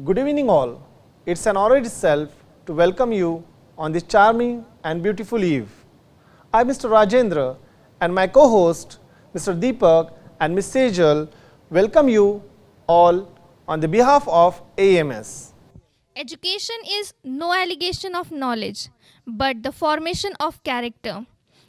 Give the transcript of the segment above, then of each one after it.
Good evening all. It's an honor itself to welcome you on this charming and beautiful eve. I, Mr. Rajendra, and my co-host, Mr. Deepak and Ms. Sejal, welcome you all on the behalf of AMS. Education is no allegation of knowledge, but the formation of character.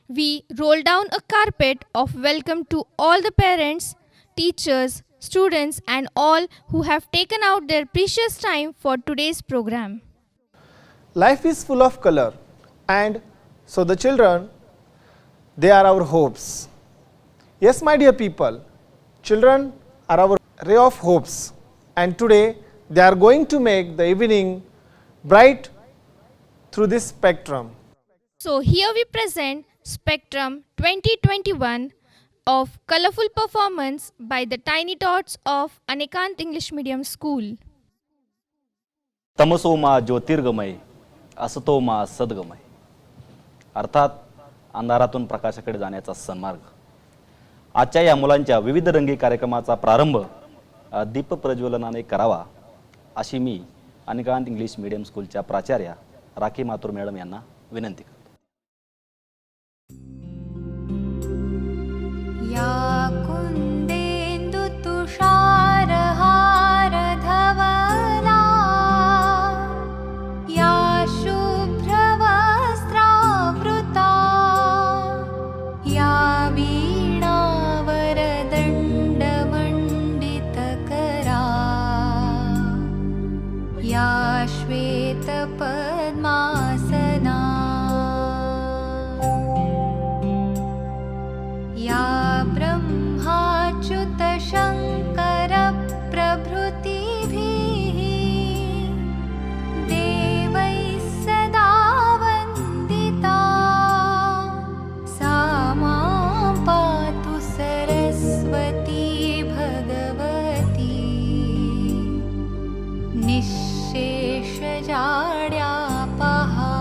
We roll down a carpet of welcome to all the parents, teachers, students, and all who have taken out their precious time for today's program. Life is full of color, and so the children, they are our hopes. Yes, my dear people, children are our ray of hopes, and today they are going to make the evening bright through this spectrum. So, here we present Spectrum 2021 of colorful performance by the Tiny Tots of Anekant English Medium School. तमसो मा ज्योतिर्गमय असतो मा सद्गमय अर्थात अंधारातून प्रकाशाकडे जाण्याचा सन्मार्ग. आजच्या या मुलांच्या विविध रंगी कार्यक्रमाचा प्रारंभ दीप प्रज्वलनाने करावा अशी मी अनेकांत इंग्लिश मीडियम स्कूलच्या प्राचार्या राखी माथुर मॅडम यांना विनंती करतो. या कुंदेन्दु तुषारहार धवला या शुभ्रवस्त्रावृता या वीणावरदण्डमण्डितकरा या श्वेतपद्मासना या ब्रह्माच्युत शङ्कर प्रभृतिभिः देवैः सदा वन्दिता सा मां पातु Saraswati Bhagwati निःशेषजाड्यापहा.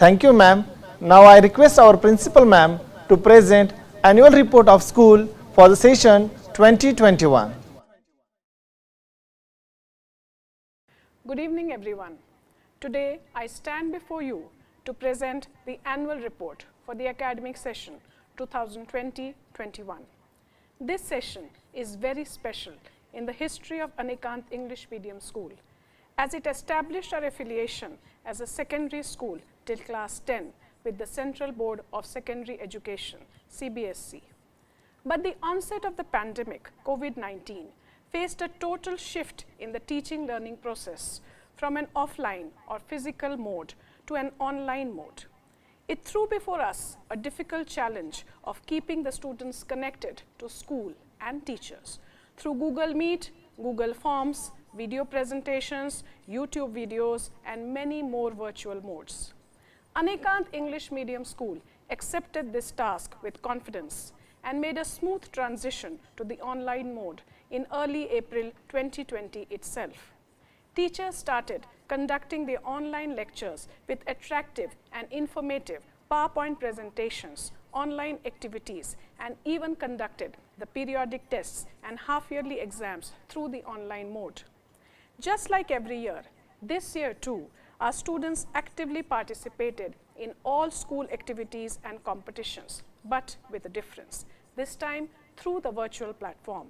Thank you, ma'am. Now I request our principal ma'am to present annual report of school for the session 2021. Good evening, everyone. Today, I stand before you to present the annual report for the academic session 2020-21. This session is very special in the history of Anekant English Medium School, as it established our affiliation as a secondary school till class 10 with the Central Board of Secondary Education, CBSE. But the onset of the pandemic, COVID-19, faced a total shift in the teaching learning process from an offline or physical mode to an online mode. It threw before us a difficult challenge of keeping the students connected to school and teachers through Google Meet, Google Forms, video presentations, YouTube videos, and many more virtual modes. Anekant English Medium School accepted this task with confidence and made a smooth transition to the online mode in early April 2020 itself. Teachers started conducting their online lectures with attractive and informative PowerPoint presentations, online activities, and even conducted the periodic tests and half-yearly exams through the online mode. Just like every year, this year too, our students actively participated in all school activities and competitions, but with a difference, this time through the virtual platform.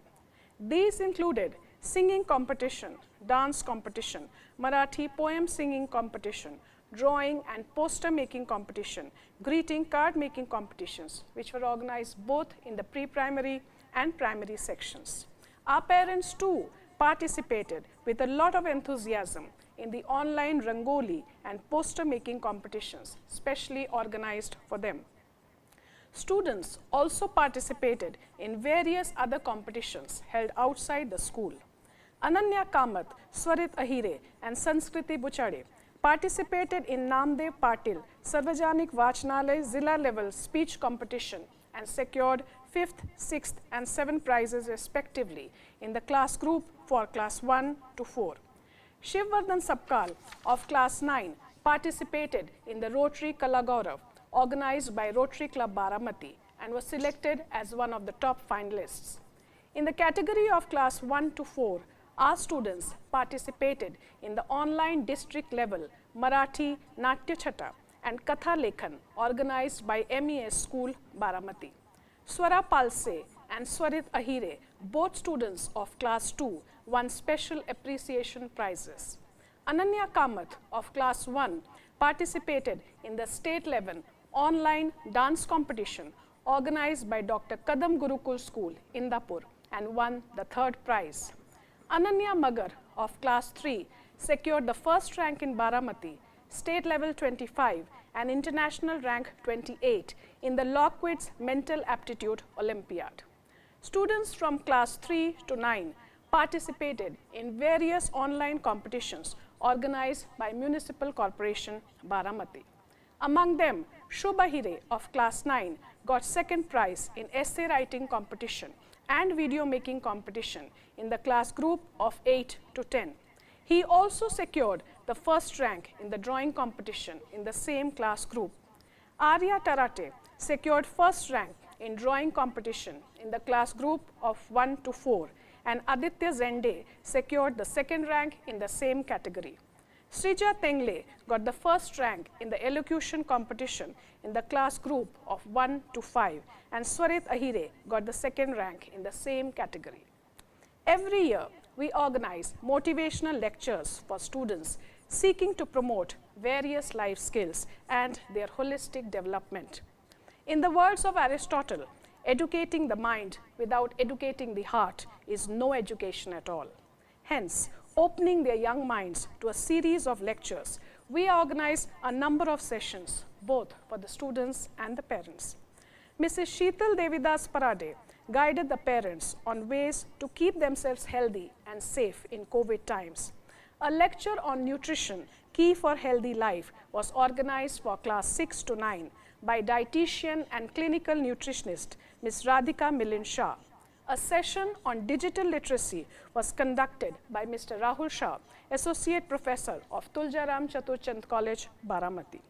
These included singing competition, dance competition, Marathi poem singing competition, drawing and poster making competition, greeting card making competitions, which were organized both in the pre-primary and primary sections. Our parents too participated with a lot of enthusiasm in the online Rangoli and poster making competitions, specially organized for them. Students also participated in various other competitions held outside the school. Ananya Kamath, Swarit Ahire, and Sanskriti Buchade participated in Namdev Patil Sarvajanik Vachnalay Zilla level speech competition and secured 5th, 6th, and 7th prizes respectively in the class group for class 1 to 4. Shivvardhan Sapkal of class 9 participated in the Rotary Kala Gaurav organized by Rotary Club Baramati and was selected as one of the top finalists. In the category of class 1 to 4, our students participated in the online district level Marathi Natya Chata and Katha Lekhan organized by MES School, Baramati. Swara Palse and Swarit Ahire, both students of class 2, won special appreciation prizes. Ananya Kamath of class 1 participated in the state level online dance competition organized by Dr. Kadam Gurukul School, Indapur, and won the 3rd prize. Ananya Magar of class 3 secured the first rank in Baramati, state level 25 and international rank 28 in the Lockwitz Mental Aptitude Olympiad. Students from class 3 to 9 participated in various online competitions organized by Municipal Corporation, Baramati. Among them, Shubha Hire of class 9 got 2nd prize in essay writing competition and video making competition in the class group of 8 to 10. He also secured the 1st rank in the drawing competition in the same class group. Arya Tarate secured 1st rank in drawing competition in the class group of 1 to 4, and Aditya Zende secured the 2nd rank in the same category. Srija Tengle got the 1st rank in the elocution competition in the class group of 1 to 5, and Swarit Ahire got the 2nd rank in the same category. Every year, we organize motivational lectures for students seeking to promote various life skills and their holistic development. In the words of Aristotle, educating the mind without educating the heart is no education at all. Hence, opening their young minds to a series of lectures, we organize a number of sessions, both for the students and the parents. Mrs. Sheetal Devidas Parade guided the parents on ways to keep themselves healthy and safe in COVID times. A lecture on nutrition, key for healthy life, was organized for class 6 to 9 by dietitian and clinical nutritionist Ms. Radhika Milind Shah. A session on digital literacy was conducted by Mr. Rahul Shah, Associate Professor of Tuljaram Chaturchand College, Baramati.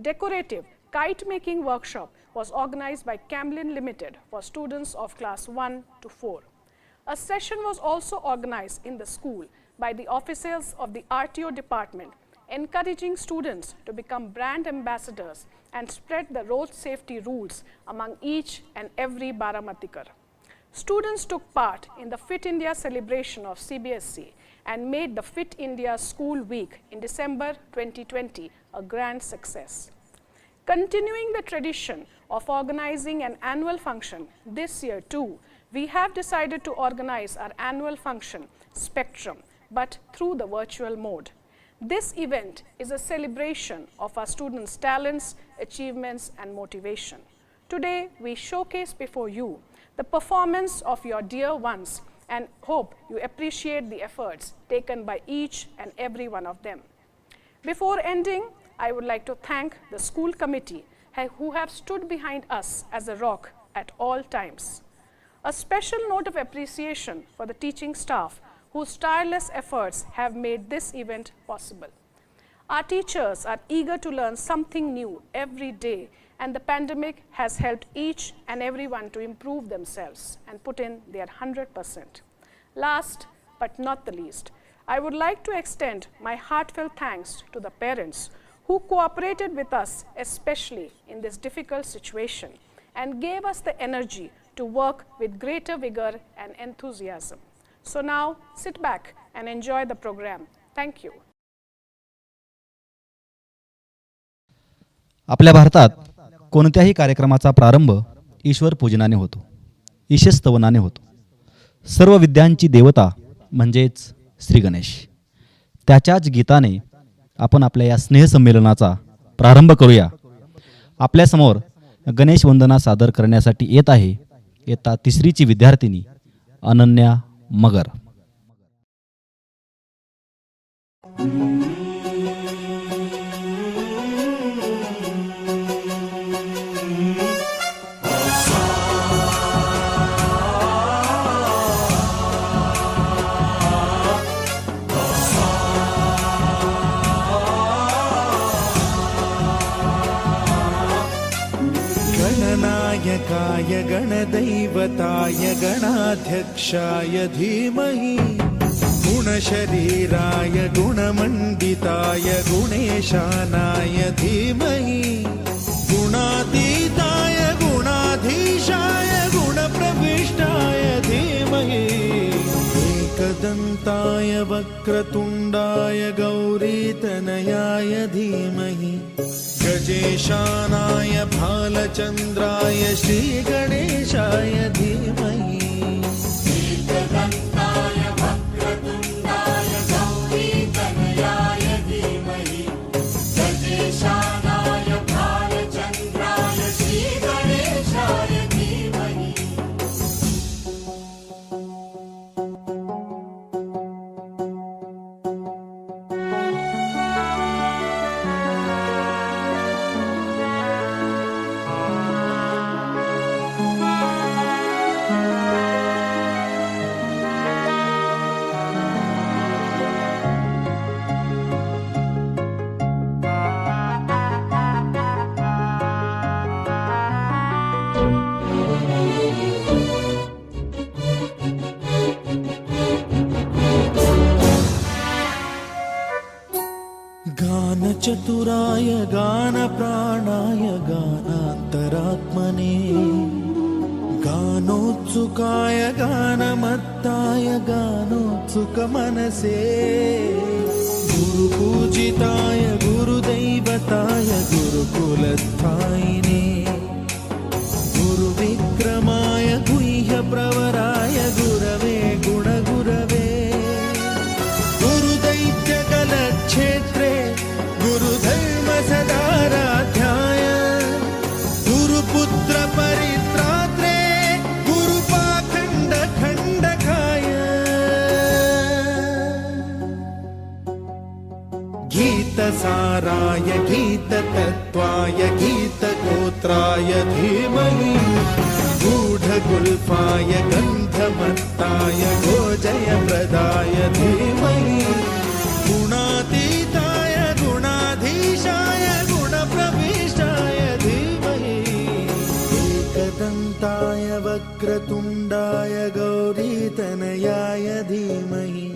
Decorative kite making workshop was organized by Camlin Limited for students of class 1 to 4. A session was also organized in the school by the officers of the RTO department, encouraging students to become brand ambassadors and spread the road safety rules among each and every Baramatikar. Students took part in the Fit India celebration of CBSE and made the Fit India School Week in December 2020 a grand success. Continuing the tradition of organizing an annual function, this year too, we have decided to organize our annual function, Spectrum, but through the virtual mode. This event is a celebration of our students' talents, achievements, and motivation. Today, we showcase before you the performance of your dear ones and hope you appreciate the efforts taken by each and every one of them. Before ending, I would like to thank the school committee who have stood behind us as a rock at all times. A special note of appreciation for the teaching staff whose tireless efforts have made this event possible. Our teachers are eager to learn something new every day, and the pandemic has helped each and everyone to improve themselves and put in their 100%. Last but not the least, I would like to extend my heartfelt thanks to the parents who cooperated with us, especially in this difficult situation, and gave us the energy to work with greater vigor and enthusiasm. So now, sit back and enjoy the program. Thank you. आपल्या भारतात कोणत्याही कार्यक्रमाचा प्रारंभ ईश्वर पूजनाने होतो, ईशस्तवनाने होतो. सर्व विद्यांची देवता म्हणजेच श्री गणेश. त्याच्याच गीताने आपण आपल्या या स्नेहसंमेलनाचा प्रारंभ करूया. आपल्यासमोर गणेश वंदना सादर करण्यासाठी येत आहे इयत्ता 3रीची विद्यार्थिनी अनन्या मगर. गणनायकाय गणदैवताय गणाध्यक्षाय धीमहि गुणशरीराय गुणमण्डिताय गुणेशानाय धीमहि गुणातीताय गुणाधीशाय गुणप्रविष्टाय धीमहि एकदन्ताय वक्रतुण्डाय गौरीतनयाय धीमहि गजेशानाय भालचन्द्राय श्रीगणेशाय धीमहि एकदन्ताय वक्रतुण्डाय गौरीतनयाय धीमहि गजेशानाय भालचन्द्राय श्रीगणेशाय धीमहि गानचतुराय गानप्राणाय गानान्तरात्मने गानोत्सुकाय गानमत्ताय गानोत्सुकमनसे गुरुपूजिताय गुरुदैवताय गुरुकुलस्थायिने गुरुविक्रमाय गुह्यप्रवराय गुरवे गुणगुरवे गुरुदैत्यकलक्षेत्रे गुरुधर्मसदाराध्याय गुरुपुत्रपरित्रात्रे गुरुपाखण्डखण्डकाय गीतसाराय गीततत्त्वाय गीतगोत्राय धीमहि गूढगुल्फाय गन्धमत्ताय गोजयप्रदाय धीमहि गुणातीताय गुणाधीशाय गुणप्रविष्टाय धीमहि एकदन्ताय वक्रतुण्डाय गौरीतनयाय धीमहि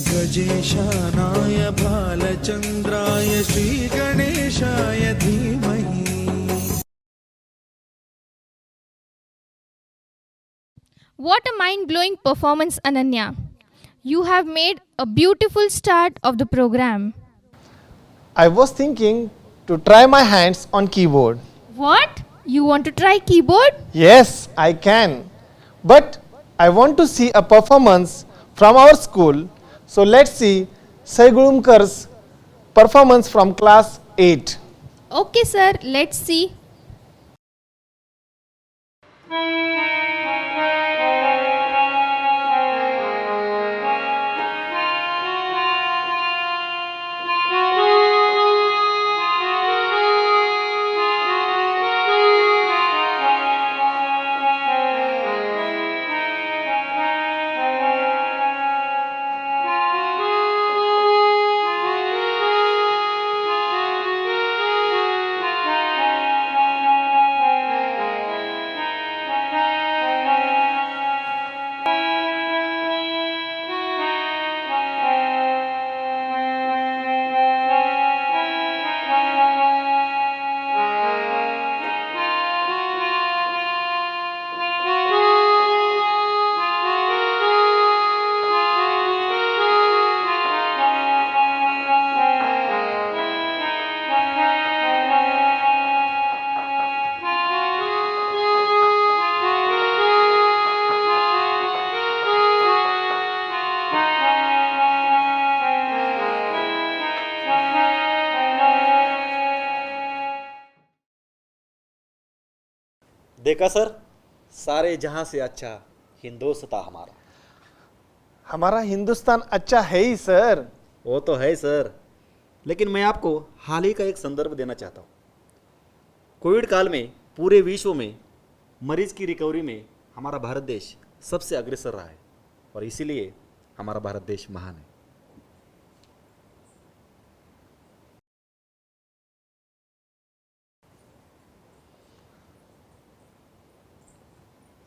गजेशानाय भालचन्द्राय श्रीगणेशाय धीमहि What a mind-blowing performance, Ananya. You have made a beautiful start of the program. I was thinking to try my hands on keyboard. What? You want to try keyboard? Yes, I can. But I want to see a performance from our school. So let's see Saigulumkar's performance from class 8. Okay, sir. Let's see. देखा sir, सारे जहां से अच्छा हिंदुस्तान हमारा। हमारा हिंदुस्तान अच्छा है ही sir. वो तो है सर, लेकिन मैं आपको हाल ही का एक संदर्भ देना चाहता हूँ। कोविड काल में पूरे विश्व में मरीज की रिकवरी में हमारा भारत देश सबसे अग्रसर रहा है और इसीलिए हमारा भारत देश महान है।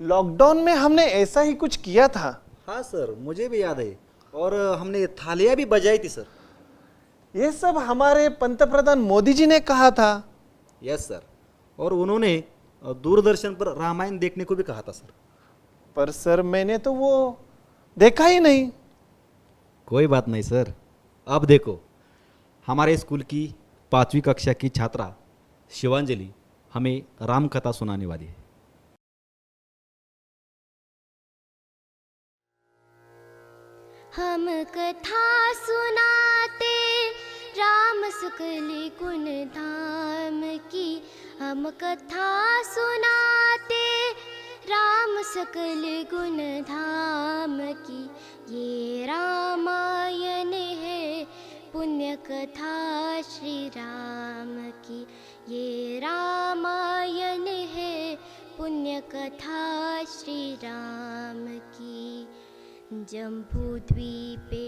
लॉकडाउन में हमने ऐसा ही कुछ किया था। हाँ सर, मुझे भी याद है। और हमने थालियाँ भी बजाई थी सर। ये सब हमारे पंतप्रधान मोदी जी ने कहा था। Yes sir. और उन्होंने दूरदर्शन पर रामायण देखने को भी कहा था सर। पर सर मैंने तो वो देखा ही नहीं। कोई बात नहीं सर। अब देखो, हमारे स्कूल की 5वीं कक्षा की छात्रा शिवांजलि हमें राम कथा सुनाने वाली है। हम कथा सुनाते राम सकल गुण धाम की। हम कथा सुनाते राम सकल गुण धाम की। ये रामायण है पुण्य कथा श्री राम की। ये रामायण है पुण्य कथा श्री राम की। जम्बूद्वीपे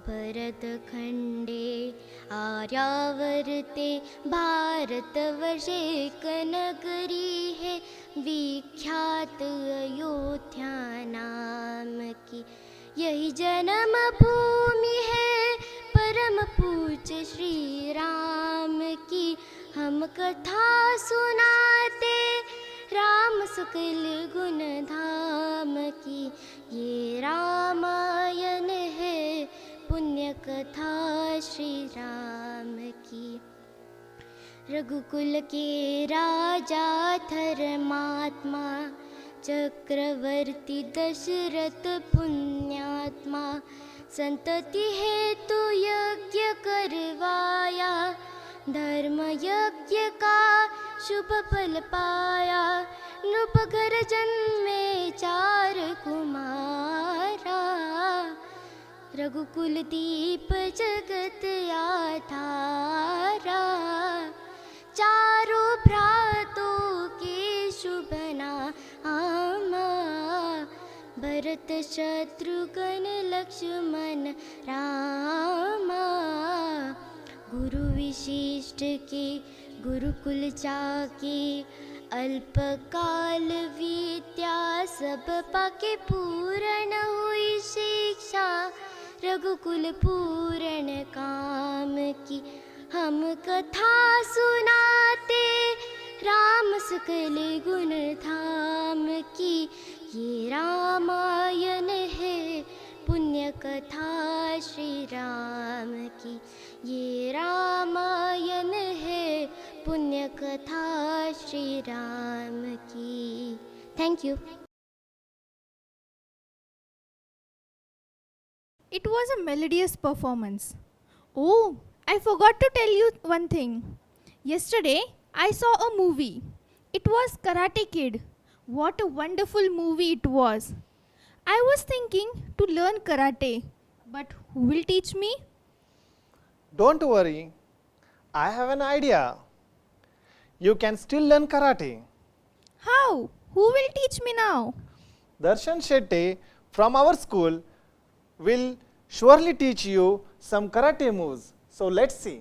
भरतखण्डे आर्यावर्ते भारतवर्षे कनगरी है विख्यात अयोध्या नाम की। यही जन्म भूमि है परम पूज्य श्री राम की। हम कथा सुनाते राम सकल गुण धाम की। ये रामायण है पुण्य कथा श्री राम की। रघुकुल के राजा धर्मात्मा चक्रवर्ती दशरथ पुण्यात्मा। संतति हेतु यज्ञ करवाया धर्म यज्ञ का शुभ फल पाया। नृपगर जन्मे 4 कुमारा। रघुकुल दीप जगत आधारा। चारों भ्रातों के शुभ नामा। भरत शत्रुघ्न लक्ष्मण रामा। गुरु विशिष्ट के गुरुकुल जाके अल्पकाल विद्या सब पाके पूर्ण हुई शिक्षा। रघुकुल पूर्ण काम की। हम कथा सुनाते राम सकल गुण धाम की। ये रामायण है पुण्य कथा श्री राम की। ये रामायण है पुण्य कथा श्री राम की। Thank you. It was a melodious performance. Oh, I forgot to tell you one thing. Yesterday, I saw a movie. It was Karate Kid. What a wonderful movie it was. I was thinking to learn karate, but who will teach me? Don't worry, I have an idea. You can still learn karate. How? Who will teach me now? Darshan Shetty from our school will surely teach you some karate moves. So let's see.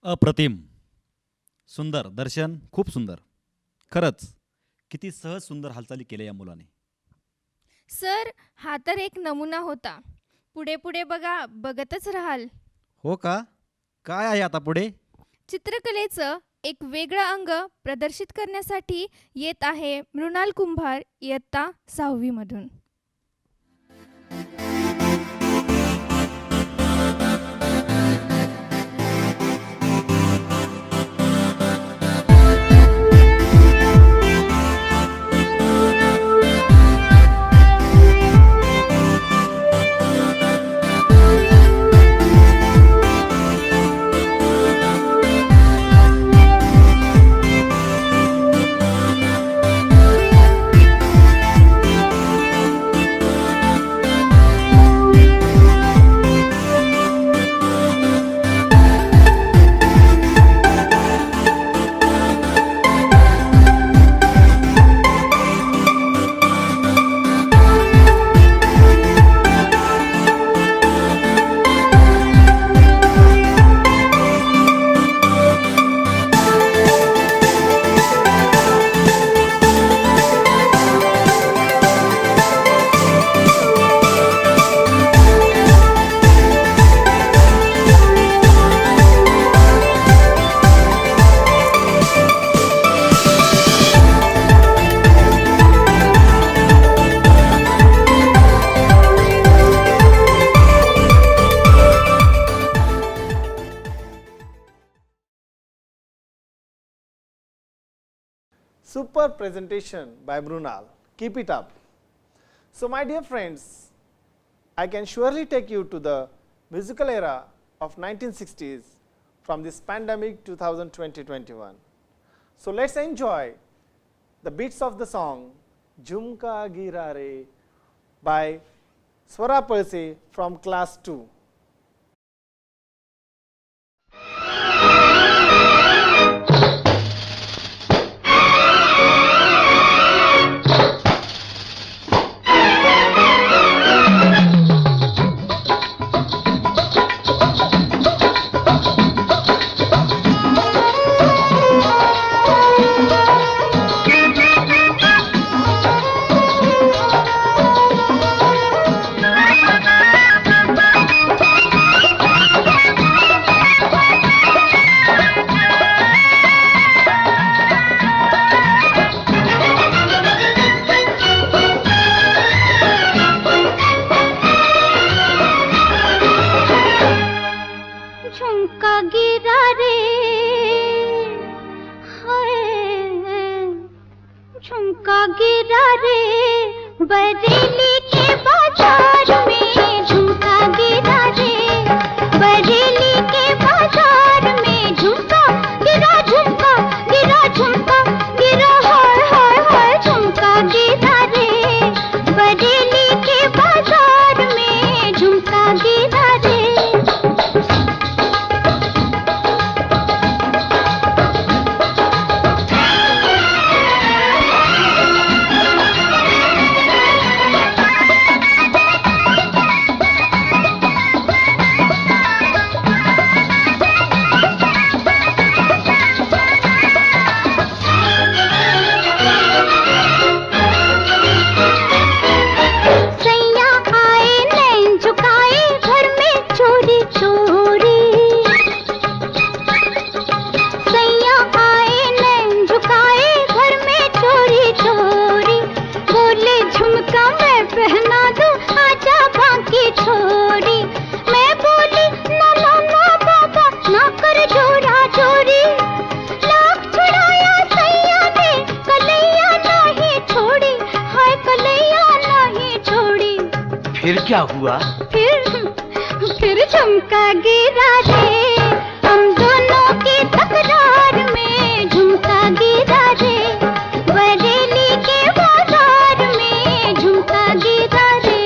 अप्रतिम. सुंदर दर्शन, खूप सुंदर. खरंच किती सहज सुंदर हालचाली केल्या या मुलाने. सर, हा तर एक नमुना होता. पुढे पुढे बघा, बघतच राहाल. हो का? काय आहे आता पुढे? चित्रकलेचं एक वेगळं अंग प्रदर्शित करण्यासाठी येत आहे मृणाल कुंभार इयत्ता 6वी मधून. Super presentation by Brunal. Keep it up. So my dear friends, I can surely take you to the musical era of 1960s from this pandemic 2020-21. So let's enjoy the beats of the song Jhumka Gira Re by Swara Palse from class 2. झुमका गिरा रे हाय, झुमका गिरा रे बरेली के बाजार में, झुमका गिरा रे बरेली के बाजार में, झुमका गिरा झुमका गिरा झुमका गिरा हाय हाय हाय, झुमका गिरा रे बरेली के बाजार में, झुमका गिरा रे. फिर क्या हुआ? फिर झुमका गिरा रे, हम दोनों की तकरार में, झुमका गिरा रे बरेली के बाजार में, झुमका गिरा रे.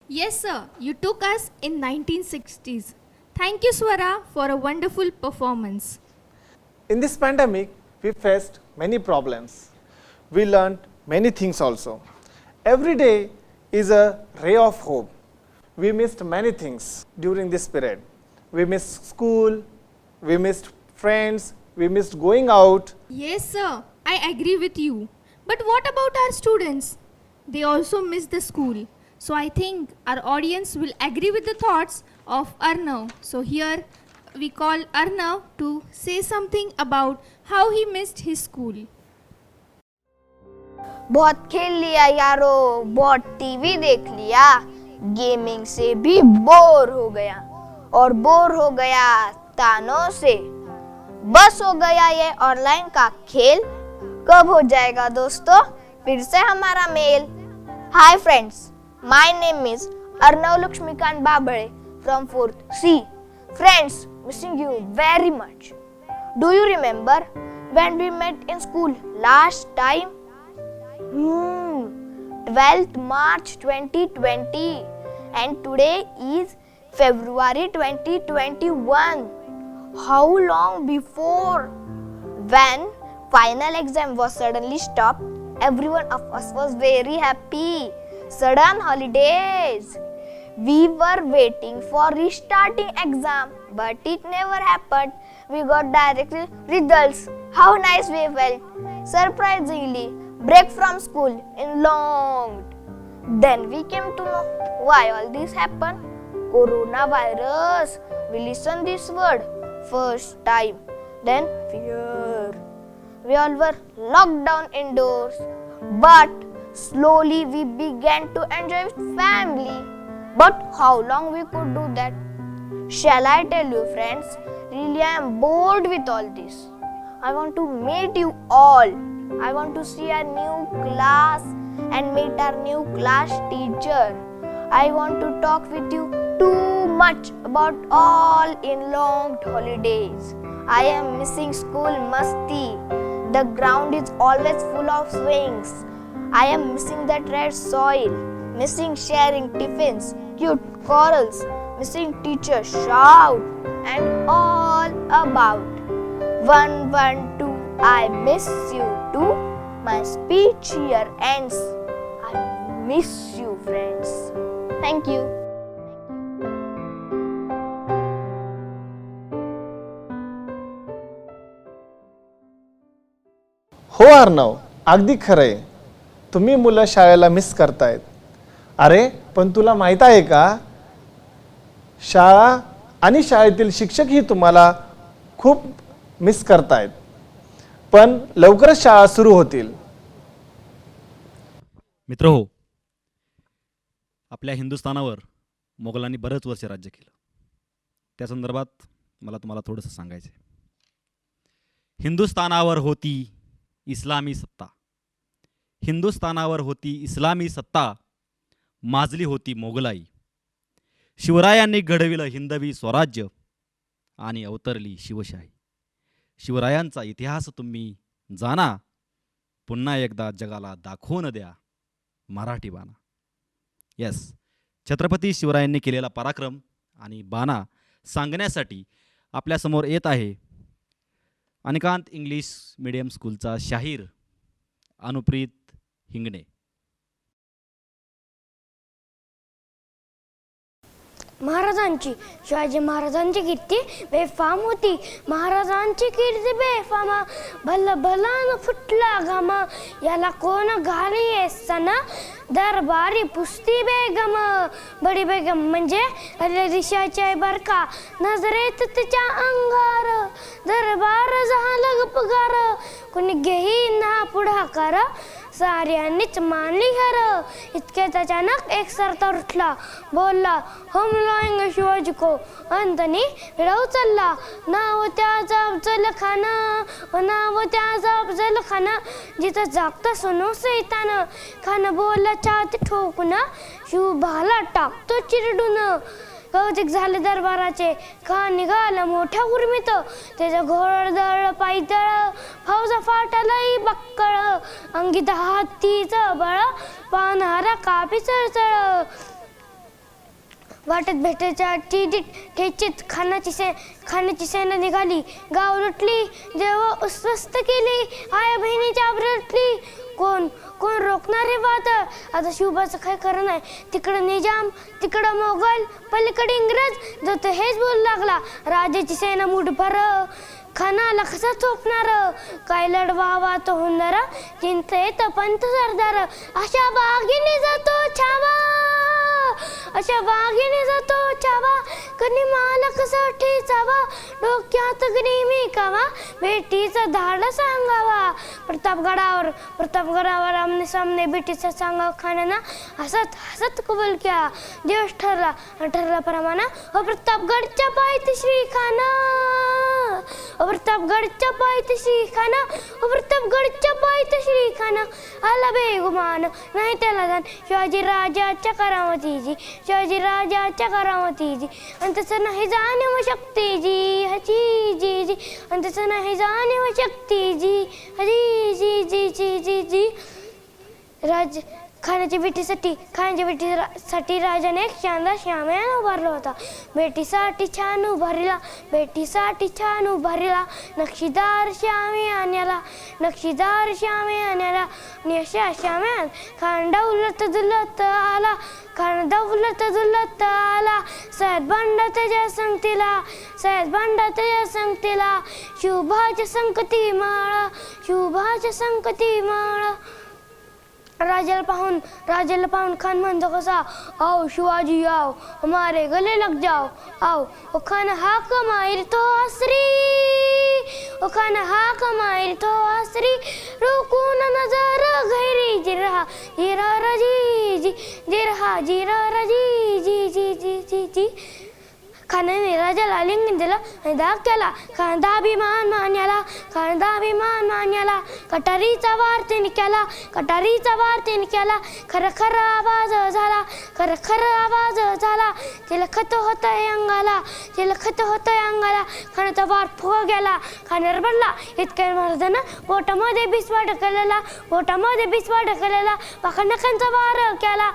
Yes, sir. You took us in 1960s. Thank you, Swara, for a wonderful performance. In this pandemic, we faced many problems. We learned many things also. Every day is a ray of hope. We missed many things during this period. We missed school, we missed friends, we missed going out. Yes, sir. I agree with you. But what about our students? They also miss the school. So I think our audience will agree with the thoughts of Arnav. So here we call Arnav to say something about how he missed his school. बहुत खेल लिया यारो, बहुत TV देख लिया, gaming से भी bore हो गया और बोर हो गया तानों से। बस हो गया ये ऑनलाइन का खेल, कब हो जाएगा दोस्तों फिर से हमारा मेल। Hi friends, my name is Arnav Laxmikant Babale from 4th C. Friends, missing you very much. Do you remember when we met in school last time? 12th March 2020 and today is February 2021. How long before? When final exam was suddenly stopped, every one of us was very happy. Sudden holidays. We were waiting for restarting exam, but it never happened. We got direct results. How nice we felt. Surprisingly, break from school in long. Then we came to know why all this happened. Coronavirus. We listened this word first time. Then fear. We all were locked down indoors. But slowly we began to enjoy with family. But how long we could do that? Shall I tell you, friends? Really, I am bored with all this. I want to meet you all. I want to see our new class and meet our new class teacher. I want to talk with you too much about all in long holidays. I am missing school musty. The ground is always full of swings. I am missing that red soil, missing sharing tiffins, cute corals, missing teacher shout, and all about 1, 1, 2. I miss you too. My speech here ends. I miss you, friends. Thank you. हो अर्णव, अगदी खरंय. तुम्ही मुलं शाळेला miss करतायत. अरे पण तुला माहीत आहे का, शाळा आणि शाळेतील शिक्षकही तुम्हाला खूप मिस करतायत. पण लवकरच शाळा सुरू होतील. मित्रहो, आपल्या हिंदुस्थानावर मोगलांनी बरेच वर्ष राज्य केलं. त्या संदर्भात मला तुम्हाला थोडंसं सांगायचं आहे. हिंदुस्थानावर होती इस्लामी सत्ता, हिंदुस्थानावर होती इस्लामी सत्ता, माजली होती मोगलाई. शिवरायांनी घडविलं हिंदवी स्वराज्य आणि अवतरली शिवशाही. शिवरायांचा इतिहास तुम्ही जाणा, पुन्हा एकदा जगाला दाखवून द्या मराठी बाणा. येस, छत्रपती शिवरायांनी केलेला पराक्रम आणि बाणा सांगण्यासाठी आपल्यासमोर येत आहे अनिकांत इंग्लिश मीडियम स्कूलचा शाहीर अनुप्रीत हिंगणे. महाराजांची, शिवाजी महाराजांची कीर्ती बेफाम होती. महाराजांची कीर्ती बेफाम, भल भलान फुटला घामा. याला कोण घाली सना, दरबारी पुस्ती बेगम. बडी बेगम म्हणजे रिशाचे बरका, नजरेत तिच्या अंगार. दरबार झालं पगार, कोणी घेई ना पुढाकार. साऱ्यांनीच मानली हर. इतक्यात अचानक एक सरदार उठला, बोलला हम लाएंगे शिवाजी को. अंतनी विडा उचलला, नाव त्याचा अफजल खाना, नाव त्याचा अफजल खाना. जिथं जागता सुनो सैतान, खान बोलला छाती ठोकून, शिव भाला टाकतो चिरडून. कौतिक झाले दरबाराचे, खान निघाला मोठ्या उर्मीत. त्याचं घोडदळ पायदळ, फौजा फाटलई बक्कळ. अंगी हत्तीचं बळ, पानहारा कापी चळचळ. वाटेत भेटायच्या ठेचीत खाण्याची सेना निघाली. गाव लुटली, जेव्हा अस्वस्थ केली, आया बहिणीच्या आबरटली. कोण रोखणार हे वाद? आता शिवबाचं काय खरं नाही. तिकडं निजाम, तिकडं मोगल, पलीकडे इंग्रज, जो तो हेच बोलू लागला. राजाची सेना मुठभर, खानाला कसा चोपणार? काय लढवावा तो हुंदर, चिंता येतं पंत सरदार. अशा वाघिणी जातो छावा, अशा वाघिणी जातो छावा, कधी माला कसं ठेचावा, डोक्यात ग्रीमी कावा, बेटीचा धाड सांगावा. प्रतापगडावर आमने सामने बेटीचा सांगाव खाण्याना हसत कबूल क्या. दिवस ठरला प्रमाण, प्रतापगडच्या पायथी श्रीखाना, प्रतापगडच्या पायथी श्रीखाना, प्रतापगडच्या पायथी श्रीखाना. आला बेगुमान नाही त्याला जाण, शिवाजी राजाच्या करामतीची, शिवाजी राजाच्या करामतीची. आणि तसं नाही जाणीव शक्तीची हची जी जी, आणि तसं नाही जाणीव शक्तीची हजी जी जी जी जी जी. खाण्याच्या बेटीसाठी राजाने एक शानदार शामियाना उभारला होता. बेटीसाठी छान उभारला नक्षीदार शामियान्याला. आणि अशा शामियान खान दौलत दुलत आला. सैद भांडा त्याच्या संगतीला, शुभाच्या संकटी माळा. राजाला पाहून खान म्हणतो कसा, आओ शिवाजी आओ, हमारे गले लग जाओ, आओ. ओ खान हाक मार तो आसरी, रुकू न नजर गहरी, जिरहा जी जी. खानाने राजाला आलिंगन दिलं आणि दाग केला. खानदाभिमान मान्याला, कटारीचा वार त्याने केला. खरखर आवाज झाला, तिला खत होतंय अंगाला. खानाचा वार फुगा गेला. खान रबडला. इतक्या महाराजांना पोटामध्ये बिस्वा ढकललेला. वाघनखांचा वार केला.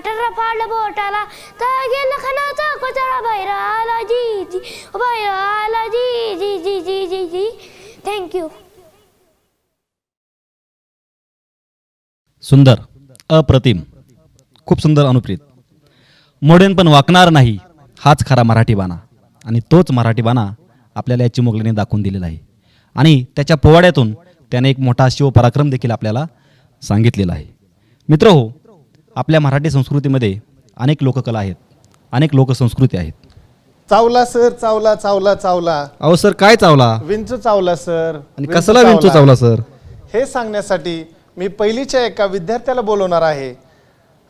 टरा फाड बोटाला, तर गेला खानाचा कोचळा. बाहेर आला जी. थँक्यू. सुंदर, अप्रतिम, खूप सुंदर, अनुप्रित. मोडेन पण वाकणार नाही, हाच खरा मराठी बाणा. आणि तोच मराठी बाणा आपल्याला या चिमुकलीने दाखवून दिलेला आहे. आणि त्याच्या पोवाड्यातून त्याने एक मोठा शिवपराक्रम देखील आपल्याला सांगितलेला आहे. मित्रहो, आपल्या मराठी संस्कृतीमध्ये अनेक लोककला आहेत, अनेक लोकसंस्कृती आहेत. चावला सर, चावला. अहो सर, काय चावला? विंचू चावला सर. आणि कसला विंचू चावला सर? हे सांगण्यासाठी मी पहिलीच्या एका विद्यार्थ्याला बोलवणार आहे.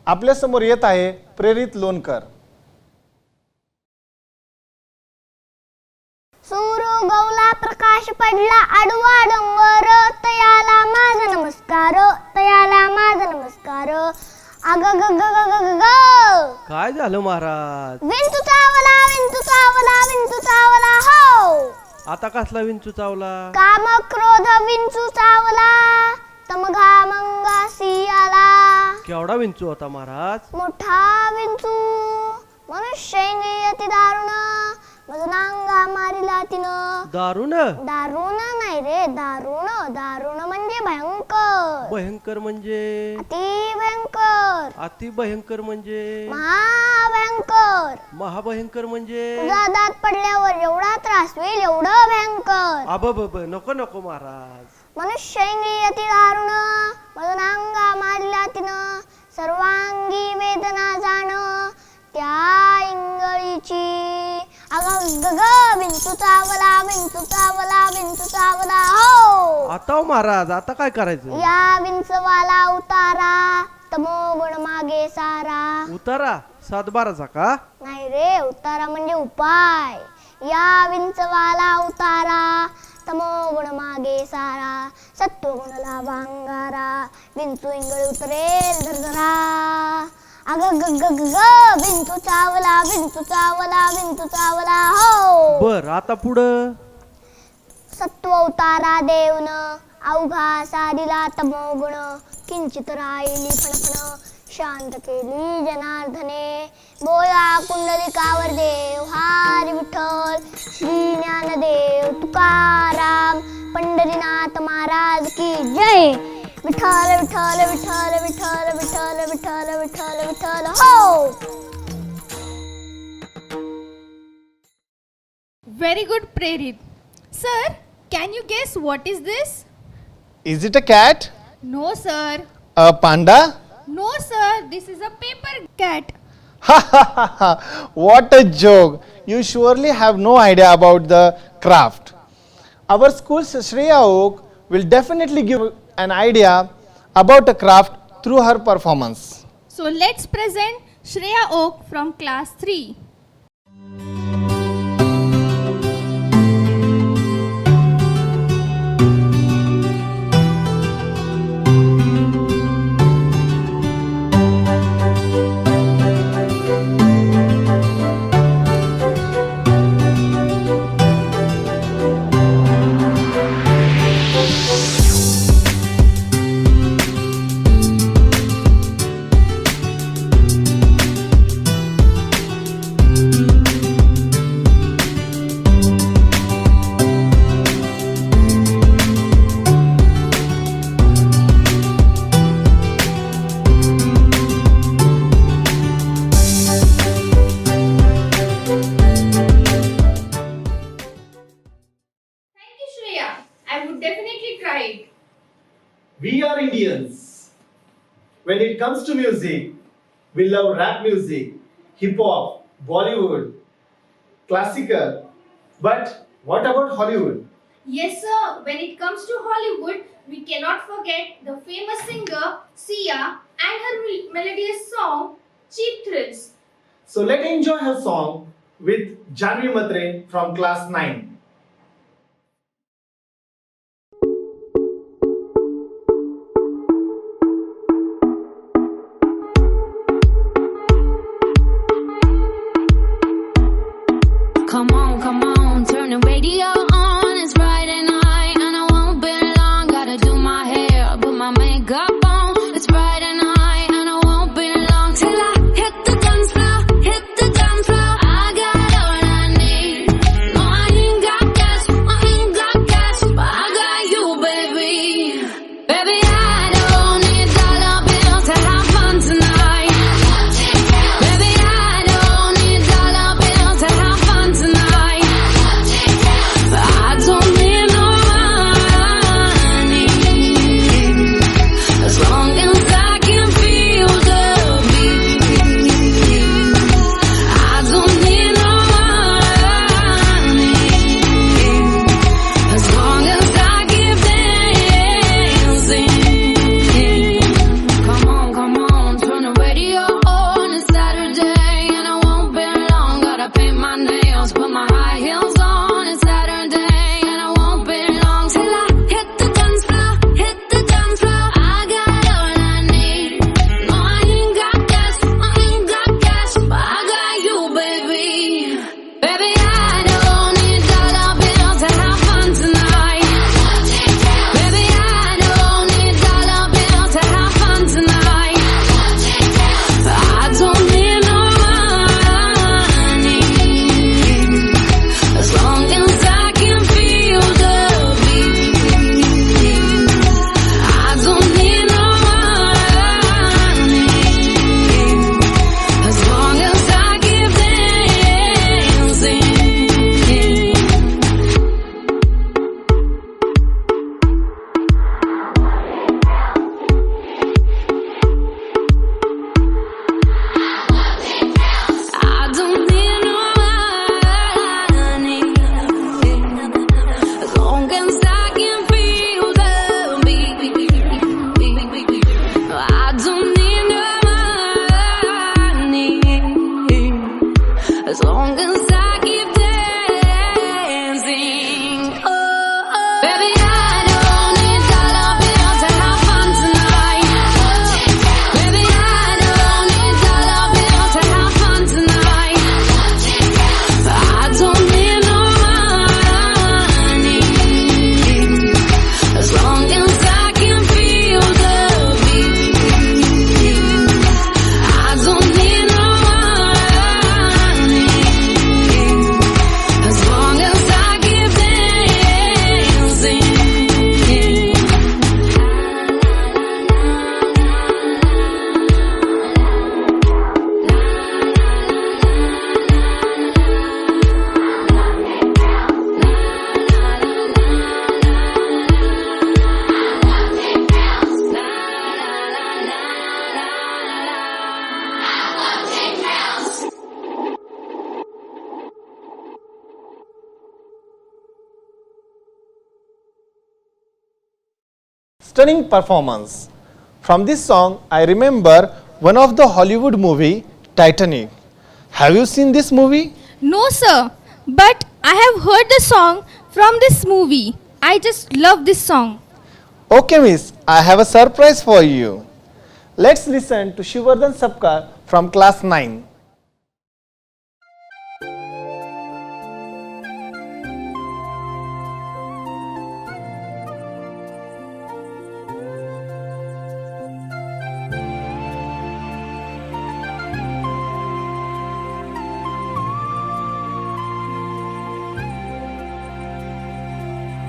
आपल्या समोर येत आहे प्रेरित लोणकर. सूर उगवला, प्रकाश पडला, आडवा डोंगर, तयाला माझा नमस्कार. अग ग ग ग ग ग. काय झालं महाराज? विंचू चावला हो. आता कसला विंचू चावला? काम क्रोध विंचू चावला, तमघा मंगासी आला. केवढा विंचू होता महाराज? मोठा विंचू, मनुष्य अति दारुण, माझं नांगा मारिला तिनं. दारुण नाही रे, दारुण म्हणजे भयंकर. भयंकर म्हणजे? अति भयंकर. अति भयंकर म्हणजे? महाभयंकर म्हणजे? तुझा दात पडल्यावर एवढा त्रास होईल, एवढं भयंकर. अब नको महाराज. मनुष्य अति दारुण, माझं नांगा मारिला तिनं, सर्वांगी वेदना जाण त्या इंगळीची. विंचू चावला हो. आता महाराज, आता काय करायचं? या विंचवाला उतारा, तमोगुण मागे सारा. उतारा 7/12चा का? नाही रे, उतारा म्हणजे उपाय. या विंचवाला उतारा, तमोगुण मागे सारा, सत्वगुण लावा अंगारा, विंचू इंगळी उतरेल धरधरा. अग ग ग ग, विंचू चावला हो. बर, आता पुढं? सत्व उतारा देवन, अवघा सारीला तमोगुण, किंचित राहिली फणफण शांत केली जनार्दने. बोला कुंडलिकावर देव हरी विठ्ठल श्री ज्ञानदेव तुकाराम पंढरीनाथ महाराज की जय. विठ्ठल विठ्ठल विठ्ठल विठ्ठल विठ्ठल विठ्ठल विठ्ठल विठ्ठल हो. Very good, Prerit. Sir, can you guess what is this? Is it a cat? No, sir. A panda? No, sir. This is a paper cat. Ha ha ha ha! What a joke! You surely have no idea about the craft. Our school's Shreya Oak will definitely give an idea about a craft through her performance. So let's present Shreya Oak from class 3. We are Indians. When it comes to music, we love rap music, hip hop, Bollywood, classical. But what about Hollywood? Yes, sir. When it comes to Hollywood, we cannot forget the famous singer Sia and her melodious song Cheap Thrills. So let's enjoy her song with Janvi Matre from class 9. Come on, turn the radio on. It's Friday night and I won't be long. Gotta do my hair, put my makeup on. It's Friday night and I won't be long till I hit the dance floor, hit the dance floor. I got all I need. No, I ain't got cash, but I got you, baby. Baby, I don't need dollar bills to have fun tonight. Baby, I don't need dollar bills to have fun tonight. I don't need no money as long as I can feel the beat. I don't need no money as long as I keep dancing. Come on, turn the radio on. It's Saturday and I won't be long. Gotta paint my nails, put my high heels on. It's Saturday and I won't be long till I hit the dance floor, hit the dance floor. I got all I need. No, I ain't got cash, but I got you, baby. Baby, I don't need dollar bills to have fun tonight. Baby, I don't need dollar bills to have fun tonight. I don't need no money as long as I can feel the beat. I don't need no money as long as I keep dancing. I don't need no money as long as I can feel the beat. I don't need no money as long as I keep dancing. Oh, baby, I don't need dollar bills to have fun tonight. Baby, I don't need dollar bills to have fun tonight. I don't need no money as long as I can feel the beat. stunning performance. From this song, I remember one of the Hollywood movie, Titanic. Have you seen this movie? No, sir, but I have heard the song from this movie. I just love this song. Okay, miss, I have a surprise for you. Let's listen to Shivardhan Sapkar from class 9.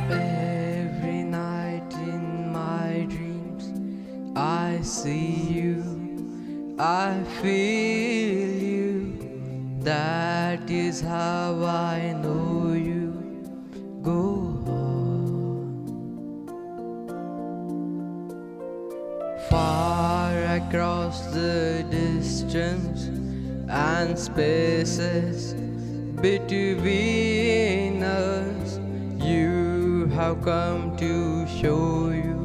Every night in my dreams, I see you, I feel you. That is how I know you. Go on. Far across the distance and spaces between us, you have come to show you.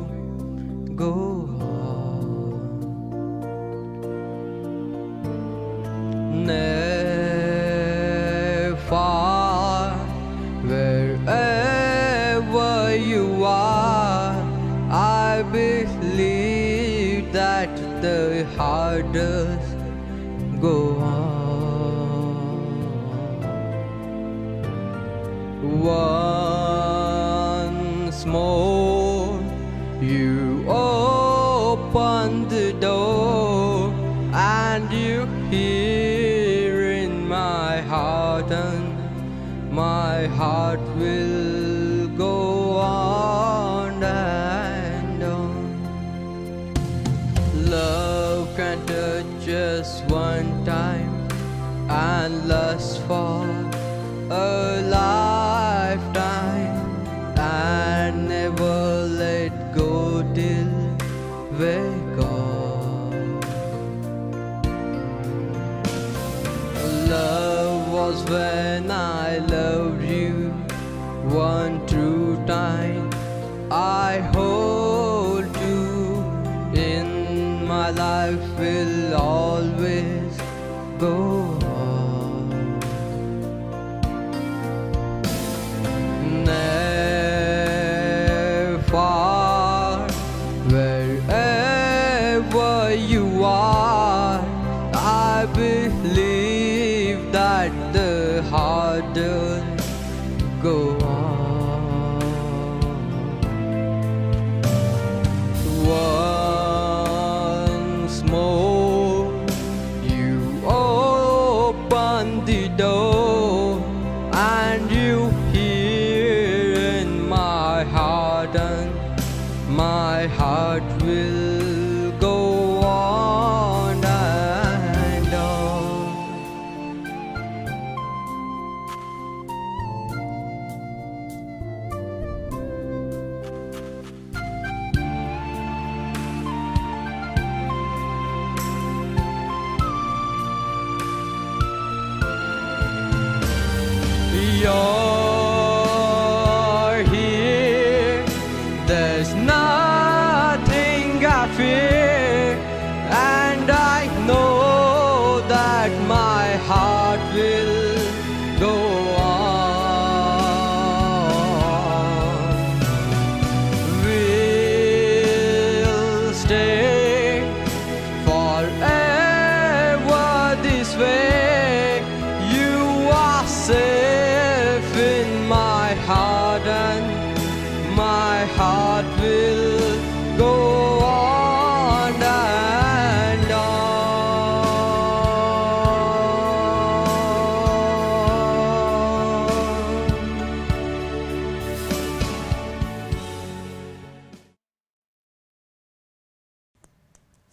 Go on. Near, far, wherever you are, I believe that the heart does go on. Once more, you open the door, and you hear in my heart, and my heart will go on and on. Love can touch us one time and last for a lifetime, and never let go till we're gone. Love was when I loved you one true time. I hold you in my life, will always go on. Near, far, wherever you are, I believe that the heart does go on. Once more, you open the door, and you hear in my heart, and my heart will go on and on. You're here, there's nothing I fear, and I know that my heart will go on. We'll stay forever this way. You are safe in my heart, and my heart will go on and on.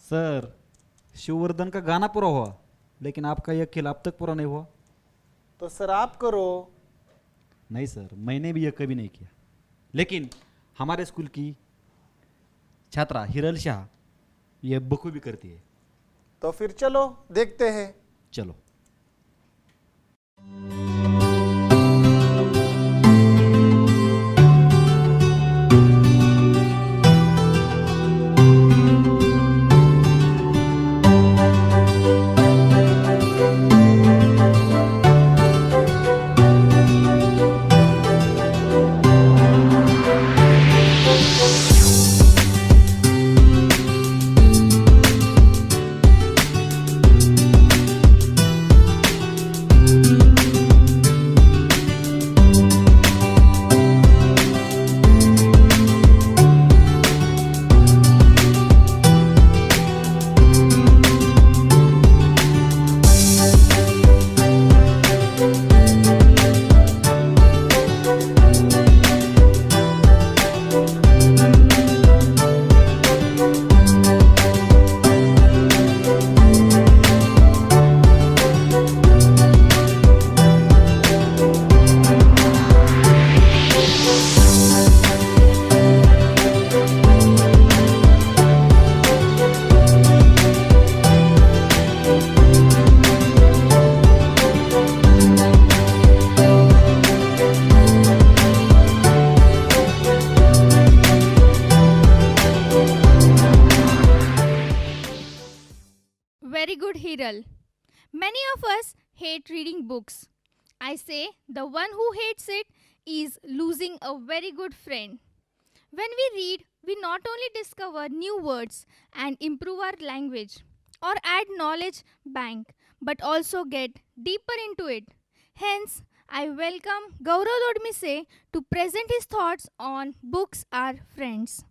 Sir, Shivvardhan का गाना पूरा हुआ, लेकिन आपका यह खेल अब तक पूरा नहीं हुआ। तो सर आप करो। नहीं सर, मैंने भी यह कभी नहीं किया, लेकिन हमारे स्कूल की छात्रा हिरल शाह यह बखूबी करती है। तो फिर चलो देखते हैं। चलो। very good, Hiral. Many of us hate reading books. I say the one who hates it is losing a very good friend. When we read, we not only discover new words and improve our language or add knowledge bank, but also get deeper into it. Hence, I welcome Gaurav Dodmise to present his thoughts on Books Are Friends.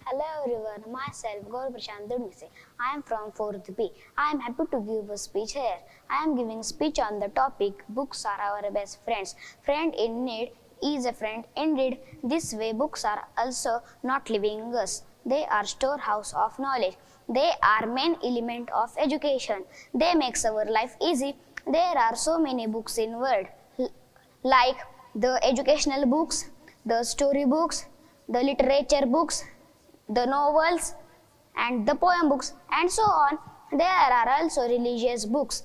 Hello everyone, myself Gaurav Prashant Dodmise. I am from 4th B. I am happy to give a speech here. I am giving speech on the topic Books are our best friends. Friend in need is a friend indeed. This way books are also not leaving us. They are storehouse of knowledge. They are main element of education. They makes our life easy. There are so many books in world, like the educational books, the story books, the literature books, the novels and the poem books and so on. There are also religious books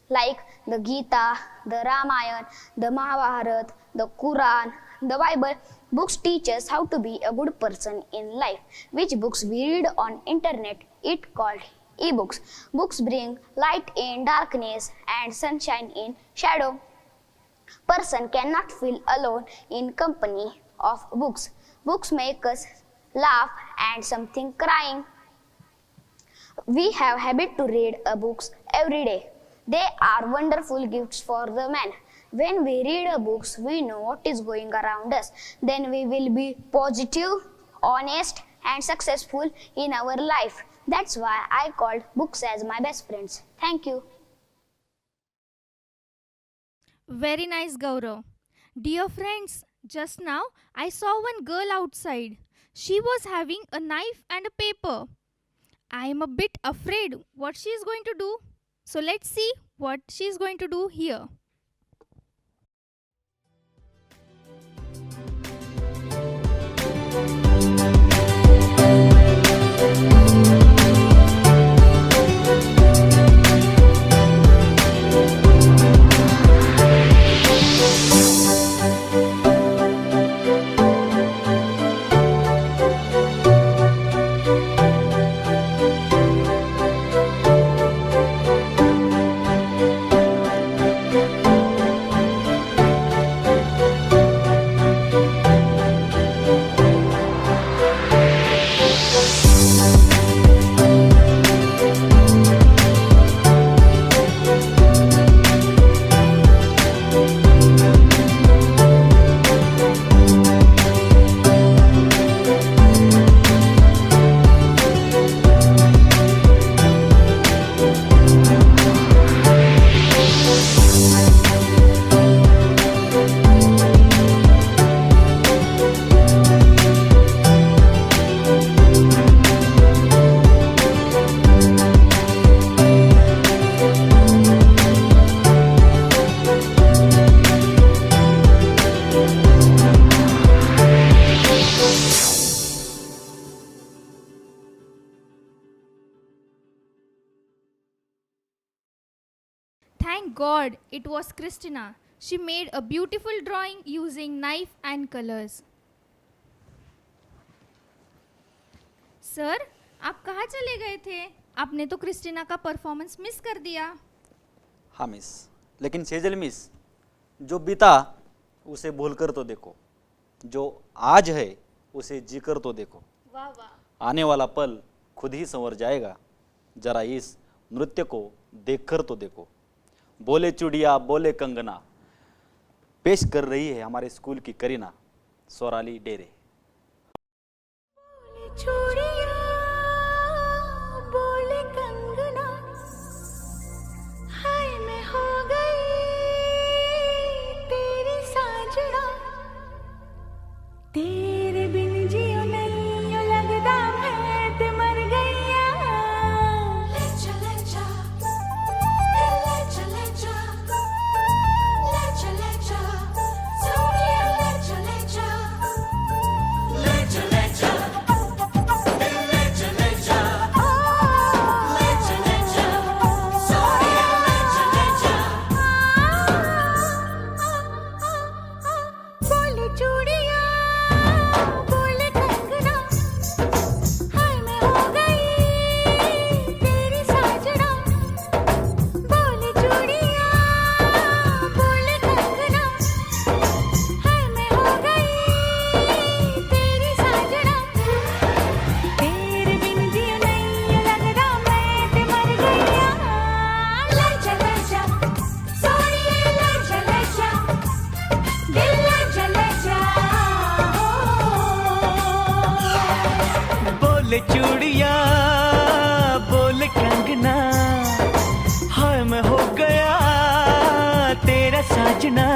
like the Gita, the Ramayana, the Mahabharata, the Quran, the Bible. Books teach us how to be a good person in life. Which books we read on internet, it called e-books. Books bring light in darkness and sunshine in shadow. Person cannot feel alone in company of books. Books make us laugh and something crying. We have habit to read books every day. They are wonderful gifts for the man. When we read books, we know what is going around us. Then we will be positive, honest and successful in our life. That's why I called books as my best friends. Thank you. Very nice, Gaurav. Dear friends, just now I saw one girl outside. She was having a knife and a paper. I am a bit afraid what she is going to do. So let's see what she is going to do here. Thank God it was Christina. She made a beautiful drawing using knife and colors. Sir, आप कहाँ चले गए थे? आपने तो Christina का performance miss कर दिया। हाँ मिस, लेकिन सेजल मिस, जो बीता उसे भूलकर तो देखो, जो आज है उसे जीकर तो देखो। वाह वाह। आने वाला पल खुद ही संवर जाएगा, जरा इस नृत्य को देखकर तो देखो। बोले चूड़िया बोले कंगना, पेश कर रही है हमारे स्कूल की करीना, सोराली डेरे। बोले चूड़िया बोले कंगना, हाय मैं हो गई तेरी साजना, तेरे बिन जियो नहीं यो लगदा मैं ते मर गईया। ले चले जा सोनिया, ले चले जा चूड़िया बोले कंगना, हाय मैं हो गया तेरा साजना,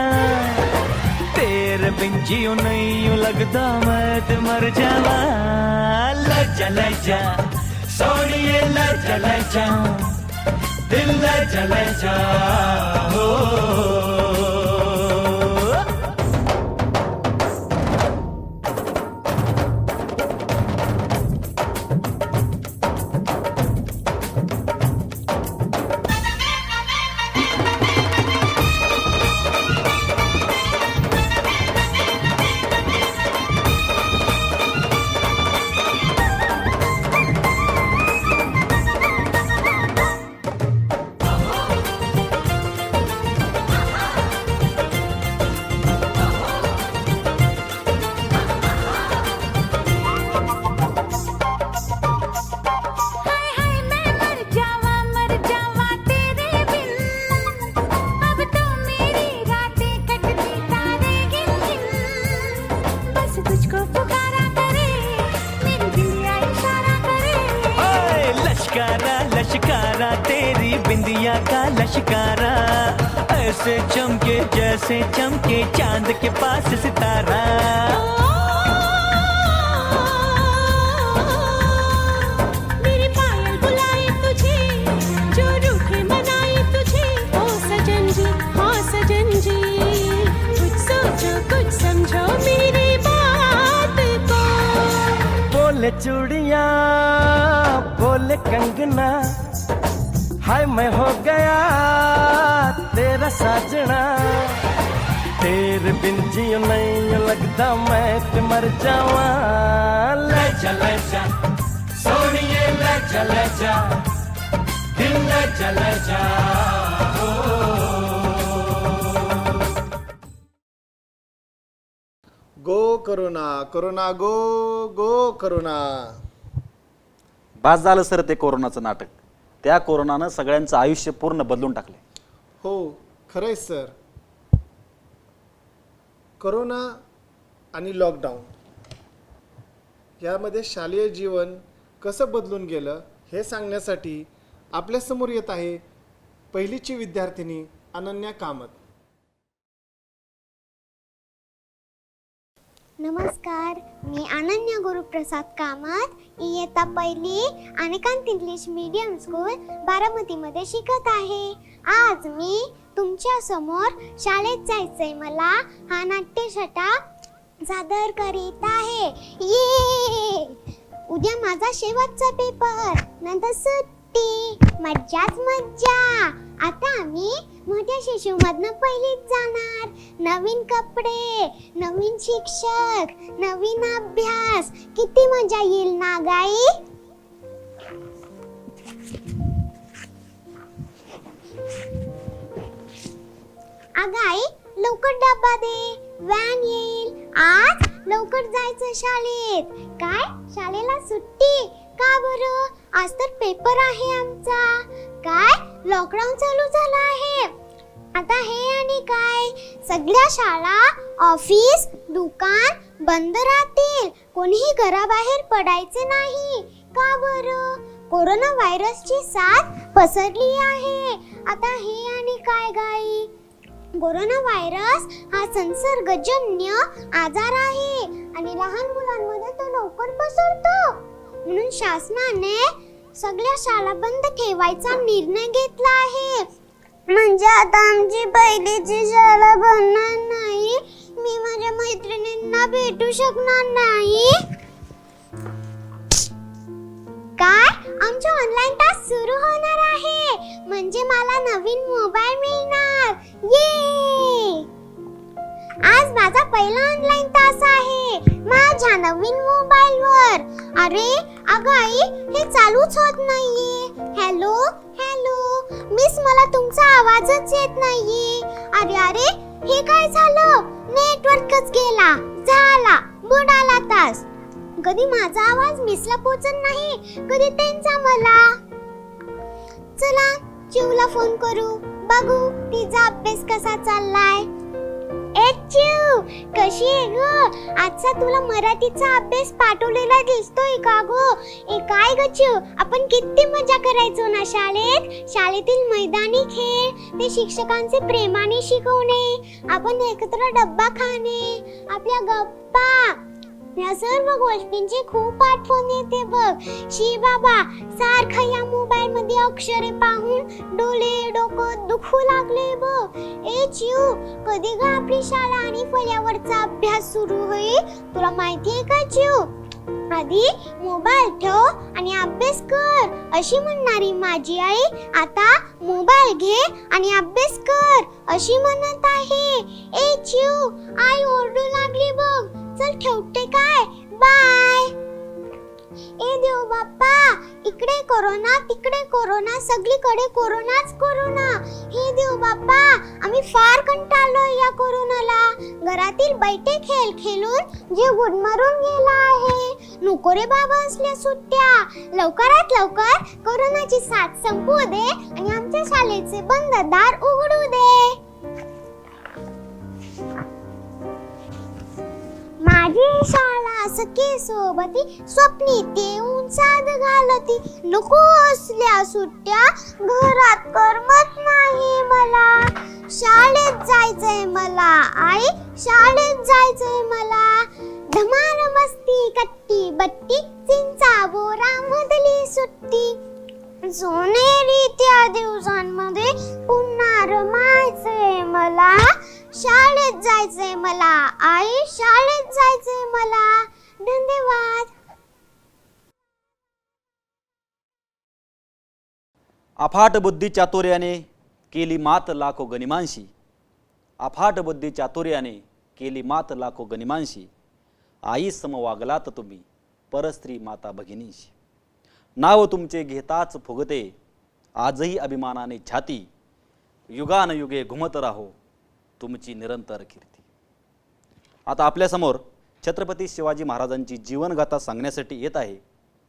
तेरे बिन जियो नहीं यूं लगता मैं तो मर जावा। ले जा सोनिए ले जा, दिल ले जा हो। लश्कारा तेरी बिंदिया का लश्कारा, ऐसे चमके जैसे चमके चांद के पास सितारा। मेरे पायल बुलाए तुझे, जो रूठे मनाए तुझे, ओ सजन जी, हाँ सजन जी, कुछ सोचो कुछ समझो मेरी बात को। बोले चूड़िया बोले कंगना, हाय मैं हो गया तेरा साजना, तेरे बिन जियो नहीं लगता मैं तो मर जावा। ले जा सोनिए ले जा, दिल ले जा हो। Go corona, corona go, go corona. बास झालं सर ते कोरोनाचं नाटक. त्या कोरोनानं सगळ्यांचं आयुष्य पूर्ण बदलून टाकले. हो खरंय सर. कोरोना आणि लॉकडाऊन यामध्ये शालेय जीवन कसं बदलून गेलं हे सांगण्यासाठी आपल्यासमोर येत आहे पहिलीची विद्यार्थिनी अनन्या कामत. नमस्कार, मी अनन्या गुरुप्रसाद कामत, इयत्ता पहिली अनेकांत इंग्लिश मीडियम स्कूल बारामतीमध्ये शिकत आहे. आज मी तुमच्या समोर शाळेत जायचंय मला हा नाट्यछटा सादर करीत आहे. ये उद्या माझा शेवटचा पेपर, नंतर सुट्टी, मज्जाच मज्जा. आता आम्ही मोठ्या शिशूमधनं पहिलीत जाणार. नवीन कपडे, नवीन शिक्षक, नवीन अभ्यास, किती मजा येईल ना गाई. अगाई लवकर डबा दे, व्हॅन येईल. आज लवकर जायचं शाळेत. काय शाळेला सुट्टी का बरं? आज तर पेपर आहे आमचा. काय लॉकडाऊन चालू झालं आहे. आता हे आणि काय सगळ्या शाळा, ऑफिस, दुकान बंद राहतील. कोणीही घराबाहेर पडायचे नाही. का बरं? कोरोना व्हायरसची साथ पसरली आहे. आता हे आणि काय गाई. कोरोना व्हायरस हा संसर्गजन्य आजार आहे आणि लहान मुलांमध्ये तो लवकर पसरतो. म्हणून शासनाने सगळ्या शाळा बंद ठेवायचा निर्णय घेतला आहे. म्हणजे आता आमची पहिलीची शाळा बनणार नाही. मी माझ्या मैत्रिणींना भेटू शकणार नाही. काय आमचे ऑनलाईन तास सुरू होणार आहे. म्हणजे मला नवीन मोबाईल मिळणार. ये आज माझा पहिला ऑनलाईन तास आहे माझ्या नवीन मोबाईलवर. अरे अगं आई, हे चालूच होत नाहीये. हॅलो हॅलो मिस, मला तुमचा आवाजच येत नाहीये. अरे अरे हे काय झालं? नेटवर्कच गेला. झाला बुडाला तास. कधी माझा आवाज मिसला पोचत नाही, कधी त्यांचा मला. चला चिवला फोन करू, बघू तिचा अभ्यास कसा चाललाय. चिऊ कशी आहे ग? आजचा तुला मराठीचा अभ्यास पाठवलेला दिसतोय का ग? काय ग चिऊ, आपण किती मजा करायचो ना शाळेत. शाळेतील मैदानी खेळ, ते शिक्षकांचे प्रेमाने शिकवणे, आपण एकत्र डब्बा खाणे, आपल्या गप्पा, या सर्व गोष्टींची खूप आठवण येते बघ. शी बाबा, सारखा या मोबाईल मध्ये अक्षरे पाहून डोळे डोकं दुखू लागले बघ. चिऊ, कधी ग आपली शाळा आणि फळ्यावरचा अभ्यास सुरू होईल? तुला माहितीये का चिऊ? आधी मोबाईल ठेव आणि अभ्यास कर अशी म्हणणारी माझी आई आता मोबाईल घे आणि अभ्यास कर अशी म्हणत आहे. चिऊ, आई ओरडू लागली बघ. चल ठेवते काय, बाय. देव बाप्पा, इकडे कोरोना तिकडे कोरोना, सगळीकडे कोरोनाच कोरोना. हे देव बाप्पा, आम्ही फार कंटाळलोय या कोरोनाला. घरातील बैठे खेळ खेळून जीव गुदमरून गेला आहे. नको रे बाबा असल्या सुट्ट्या. लवकरात लवकर कोरोनाची साथ संपू दे आणि आमच्या शाळेचे बंद दार उघडू दे. माझी शाळा सखी सोबती, स्वप्नी ते साध घालती. नको असल्या सुट्ट्या, घरात करमत नाही मला. शाळेत जायचंय मला आई, शाळेत जायचंय मला. धमाल मस्ती कट्टी बट्टी, चिंचा बोरा मधली सुट्टी. सोनेरी त्या दिवसांमध्ये पुन्हा रमायचंय मला. शाळेत जायचंय मला आई, शाळेत जायचंय मला. धन्यवाद. अफाट बुद्धी चातुर्याने केली मात लाखो गनिमांशी. अफाट बुद्धी चातुर्याने केली मात लाखो गनिमांशी. आई सम वागलात तुम्ही परस्त्री माता भगिनीशी. नाव तुमचे घेताच फुगते आजही अभिमानाने छाती. युगानयुगे घुमत राहो तुमची निरंतर कीर्ती. आता आपल्यासमोर छत्रपती शिवाजी महाराजांची जीवनगाथा सांगण्यासाठी येत आहे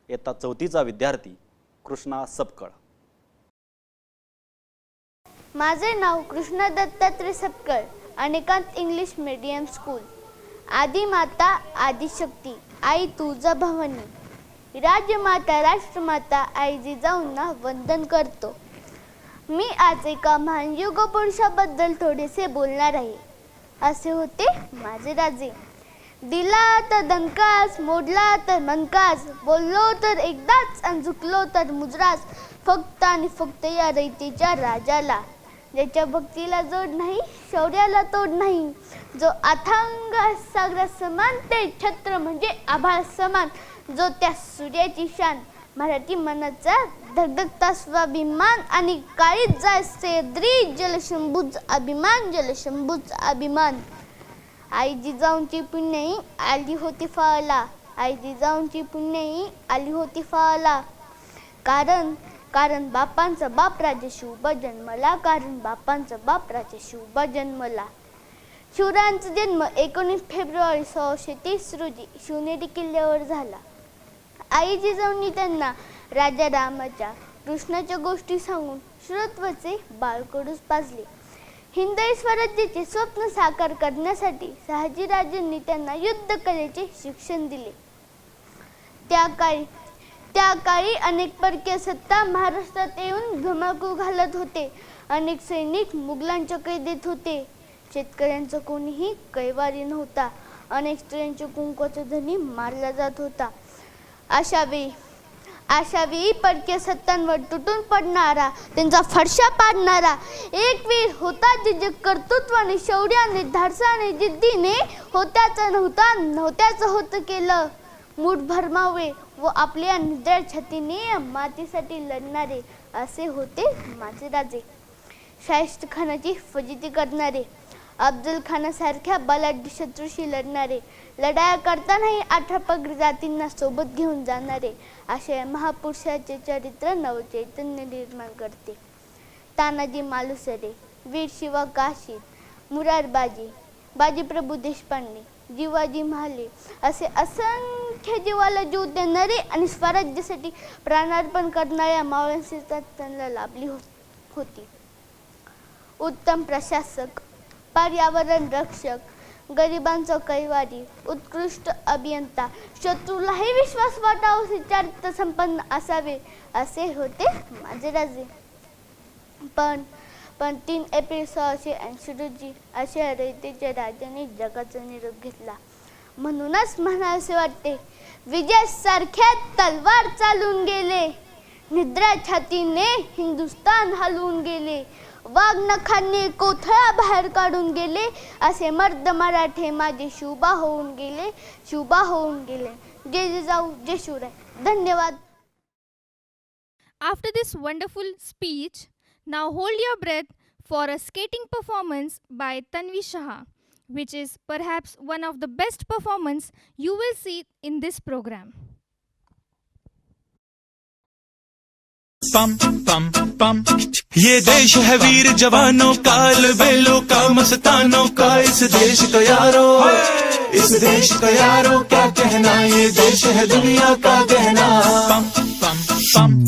इयत्ता 4थीचा विद्यार्थी कृष्णा सपकळ. माझे नाव Krishna Dattatray Sapkal, Anekant English medium school. आदिमाता आदिशक्ती आई तुळजाभवानी, राजमाता राष्ट्रमाता आई जिजाऊंना वंदन करतो. मी आज एका महान युग पुरुषाबद्दल थोडेसे बोलणार आहे. असे होते माझे राजे. दिला तर दणकास, मोडला तर मनकास, बोललो तर एकदाच आणि झुकलो तर मुजरास. फक्त आणि फक्त या रयतेच्या राजाला, ज्याच्या भक्तीला जोड नाही, शौर्याला तोड नाही. जो अथांग सागरा समान, ते छत्र म्हणजे आभाळ समान. जो त्या सूर्याची शान, मराठी मनाचा धगधगता स्वाभिमान. आणि काळीच जायचे द्री जलशंभूच अभिमान, जलशंभूच अभिमान. आई जिजाऊंची पुण्याई आली होती फाळला, आई जिजाऊंची पुण्याई आली होती फाळला. कारण बापांचा बाप राजा शिवबा जन्मला, कारण बापांचा बाप राजा शिवबा जन्मला. शिवरायांचा जन्म 19 फेब्रुवारी 1630 रोजी शिवनेरी किल्ल्यावर झाला. आई जिजाऊंनी त्यांना राजा रामाच्या कृष्णाच्या गोष्टी सांगून श्रोत्वाचे बाळकडूस पाजले. हिंदवी स्वराज्याचे स्वप्न साकार करण्यासाठी शहाजीराजांनी त्यांना युद्ध कलेचे शिक्षण दिले. त्या काळी अनेक परकीय सत्ता महाराष्ट्रात येऊन धुमाकूळ घालत होते. अनेक सैनिक मुघलांच्या कैदेत होते. शेतकऱ्यांचा कोणीही कैवारी नव्हता. अनेक स्त्रियांच्या कुंकवाचा धनी मारला जात होता. अशा वेळी परकीय सत्तांवर तुटून पडणारा, त्यांचा फडशा पाडणारा एक वीर होता, जे कर्तृत्वाने, शौर्याने, धाडसाने, जिद्दीने नव्हत्याचं होतं केलं. मूठ भरमावे व आपल्या निद्रा छातीने मातीसाठी लढणारे असे होते माझे राजे. शाहिस्त खानाची फजिती करणारे, अफजल खानासारख्या बलाढ्य शत्रूशी लढणारे, लढाया करतानाही 18 पगडी जातींना सोबत घेऊन जाणारे, अशा महापुरुषाचे चरित्र नवचैतन्य निर्माण करते. तानाजी मालुसरे, वीर शिवा काशीद, मुरारबाजी, बाजीप्रभू देशपांडे, जिवाजी महाले असे असंख्य जीवाला जीव देणारे आणि स्वराज्यासाठी प्राणार्पण करणाऱ्या मावळ्यांची त्यांना लाभली होती. उत्तम प्रशासक, पर्यावरण रक्षक, गरिबांचा कैवारी, उत्कृष्ट अभियंता, शत्रूलाही विश्वास वाटावा, चरित्र संपन्न असावे, असे होते माझे राजे. पण 3 एप्रिल 1680 रोजी अशा रयतेच्या राजाने जगाचा निरोप घेतला. म्हणूनच म्हणावेसे वाटते, विजय सारख्या तलवार चालून गेले, निद्रा छातीने हिंदुस्तान हलवून गेले, वाघ नखांनी कोथळा बाहेर काढून गेले, असे मर्द मराठे माझे शुभा होऊन गेले, शुभा होऊन गेले. जय जिजाऊ, जय शिवराय. धन्यवाद. After this wonderful speech, now hold your breath for a skating performance by Tanvi Shah, which is perhaps one of the best performance you will see in this program. पम पम पम, ये देश है वीर जवानों का, अलबेलों का, मस्तानों का, इस देश का यारो, इस देश का यारो क्या कहना, ये देश है दुनिया का गहना. पम पम पम,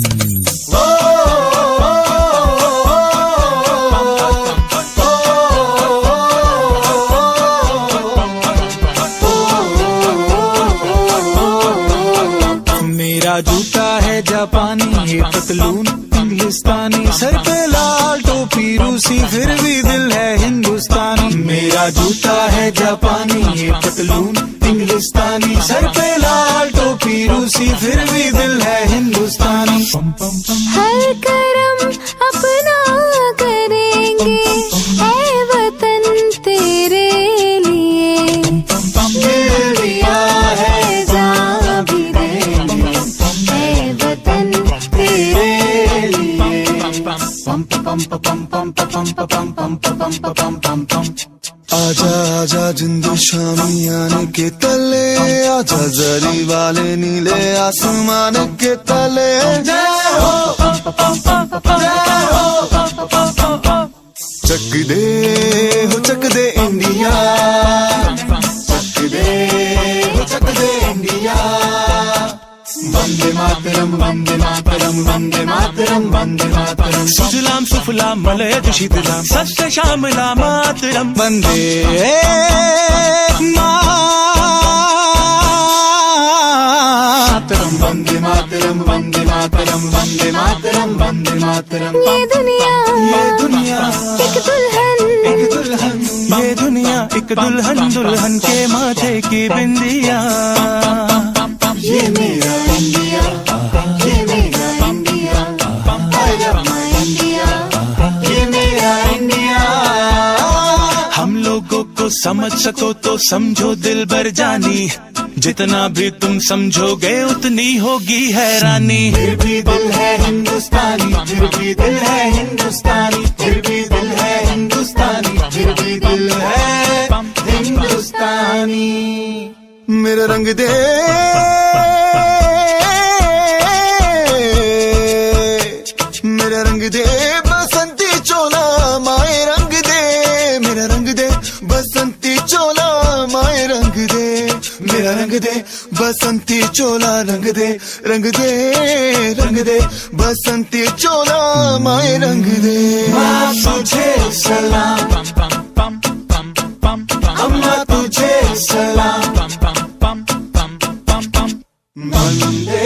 मेरा जूता है जापानी, ये पतलून इंग्लिस्तानी, सर पे लाल टोपी रूसी, फिर भी दिल है हिंदुस्तानी. मेरा जूता है जापानी, ये पतलून इंग्लिस्तानी, सर पे लाल टोपी रूसी, फिर भी दिल है हिंदुस्तानी. हर करम अपना करेंगे, ऐ वतन तेरे लिए, दिल दिया है जान भी देंगे, ऐ वतन तेरे लिए. पम पम पम पम पम पम पम पम पम पम. आजा आजा जिंदू शामियाने के तले, आजा जरी वाले नीले आसमान के तले. चक दे हो चक दे इंडिया, चक दे हो चक दे इंडिया. वंदे मातरम, वंदे मातरम, वंदे मातरम, वंदे मातरम. सुजलाम सुफलाम मलयज शीतलाम, सस्य श्यामला मातरम. वंदे मातरम, वंदे मातरम, वंदे मातरम, वंदे मातरम, वंदे मातरम. ये दुनिया एक दुल्हन, एक दुल्हन, ये दुनिया एक दुल्हन, दुल्हन के माथे की बिंदिया. ये मेरा इंडिया, ये मेरा India, I love my India, ये मेरा इंडिया. हम लोगों को समझ सको तो समझो दिल भर जानी, जितना भी तुम समझोगे उतनी होगी हैरानी. फिर भी दिल है हिंदुस्तानी, फिर भी दिल है हिंदुस्तानी, फिर भी दिल है हिंदुस्तानी, फिर भी दिल है हिंदुस्तानी. मेरा रंग दे, मेरा रंग दे बसंती चोला, माए रंग दे, मेरा रंग दे बसंती चोला, माए रंग दे, मेरा रंग दे बसंती चोला. रंग दे, रंग दे, रंग दे बसंती चोला, माए रंग दे. माँ तुझे सलाम, अम्मा तुझे सलाम, Vande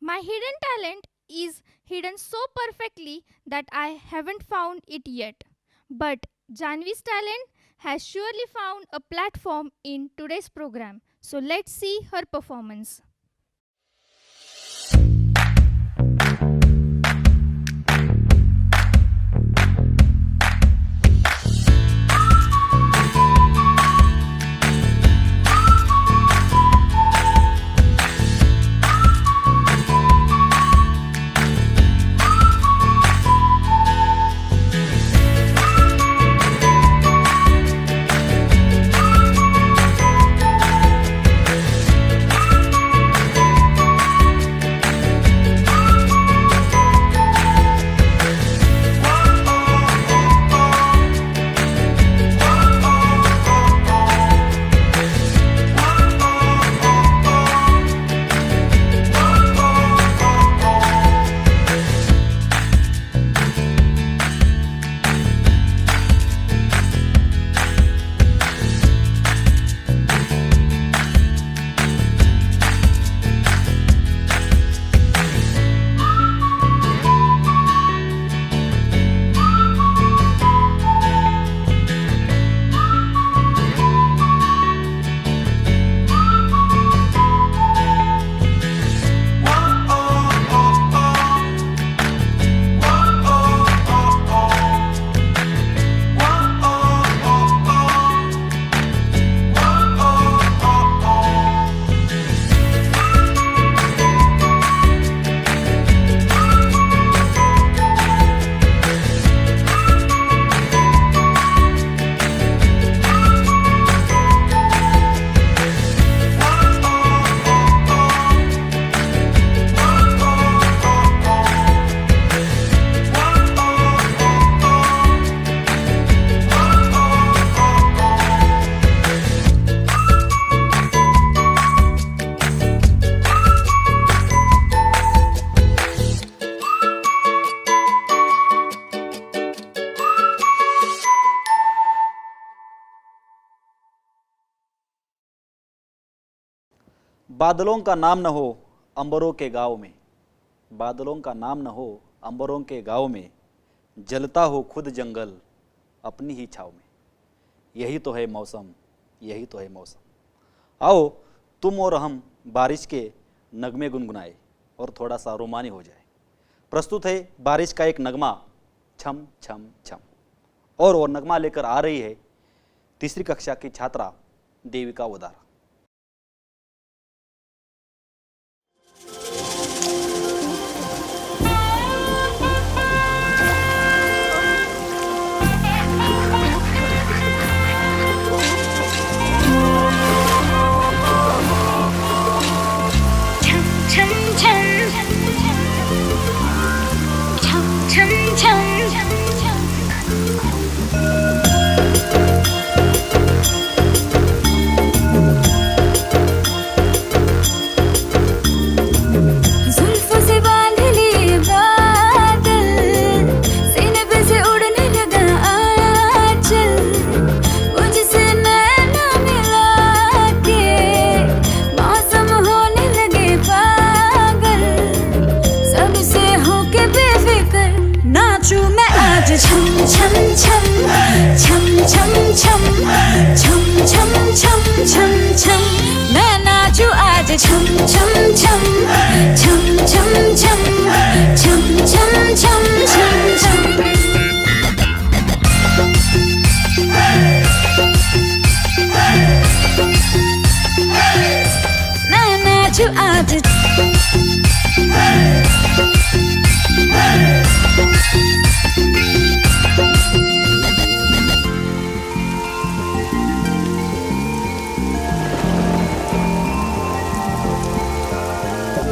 My hidden talent is hidden so perfectly that I haven't found it yet. But Janvi's talent has surely found a platform in today's program. So let's see her performance. बादलों का नाम न हो अंबरों के गाँव में, बादलों का नाम न हो अंबरों के गाँव में, जलता हो खुद जंगल अपनी ही छाव में। यही तो है मौसम, यही तो है मौसम। आओ तुम और हम बारिश के नगमे गुनगुनाए और थोड़ा सा रोमानी हो जाए। प्रस्तुत है बारिश का एक नगमा, छम छम छम। और वो नगमा लेकर आ रही है तीसरी कक्षा की छात्रा देविका वदारा।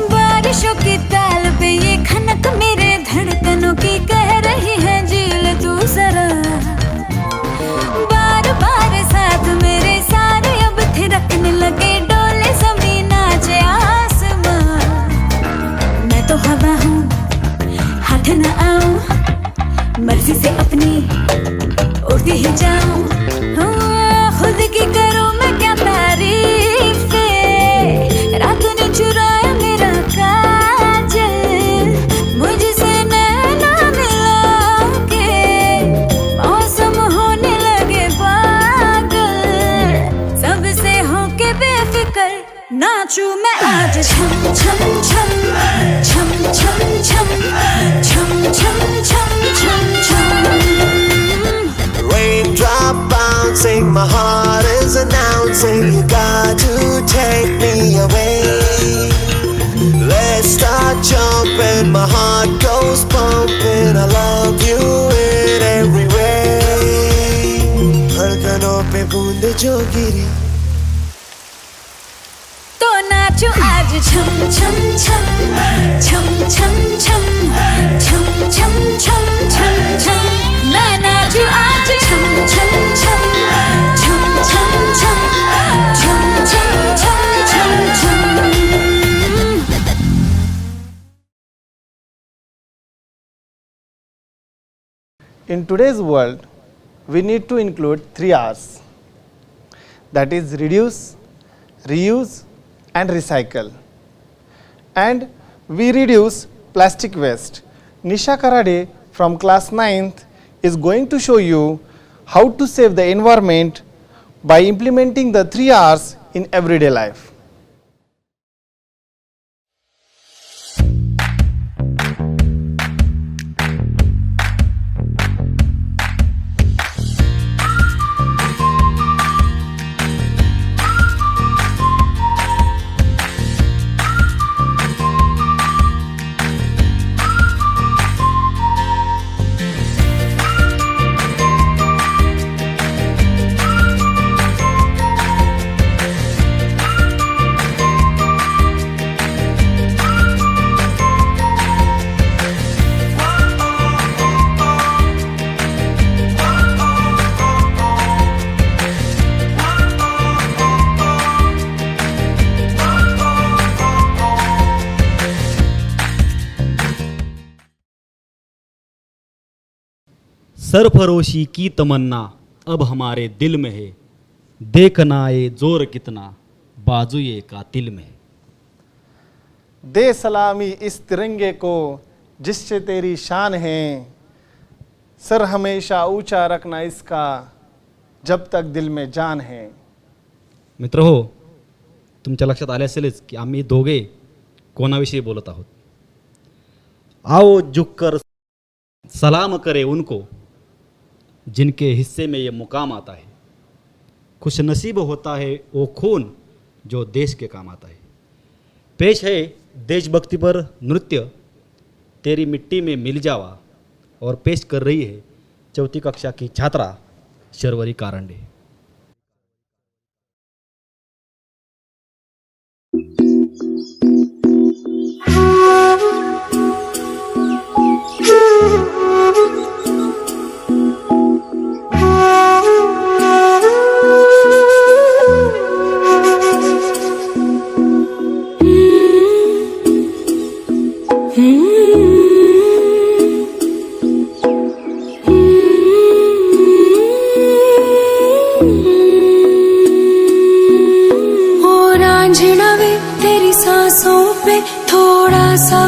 बारिशों की ताल पे ये खनक मेरे धड़कनों की कह रही है झील तू जरा। बार बार साथ मेरे सारे अब थिरकने लगे, डोले जमीन नाचे आसमां। मैं तो हवा हूँ हाथ न आऊं, मर्जी से अपनी उड़ती ही जाऊं। खुद की करूं मैं क्या तारीफ, रात ने चुराया मेरा काजल, मुझसे नैना मिला के मौसम होने लगे पागल। सबसे होके बेफिक्र नाचूं मैं आज, छम छम छम छम छम छम छम छम छम छम छम। Raindrop bouncing, my heart is announcing, you got to take me away. Let's start jumping, my heart goes pumping, I love you in every way. धड़कनों पे बूंद जो गिरी, तो नाचूं आज छम छम छम छम छम छम छम छम छम छम छम। मैं नाचूं आज छम छम छम छम छम छम छम छम छम छम छम। In today's world, we need to include 3 R's, that is reduce, reuse and recycle. And we reduce plastic waste. Nisha Karade from class 9th is going to show you how to save the environment by implementing the 3 R's in everyday life. सरफरोशी की तमन्ना अब हमारे दिल में है, देखना ये जोर कितना बाजुए कातिल में है। दे सलामी इस तिरंगे को जिससे तेरी शान है, सर हमेशा ऊंचा रखना इसका जब तक दिल में जान है. मित्र हो, तुमच्या लक्षात आले असेलच की आम्ही दोघे कोणाविषयी बोलत आहोत. आओ झुककर सलाम करे उनको जिनके हिस्से में ये मुकाम आता है. खुश नसीब होता है वो खून जो देश के काम आता है. पेश है देशभक्ति पर नृत्य तेरी मिट्टी में मिल जावा, और पेश कर रही है 4वीं कक्षा की छात्रा शर्वरी कारंडे.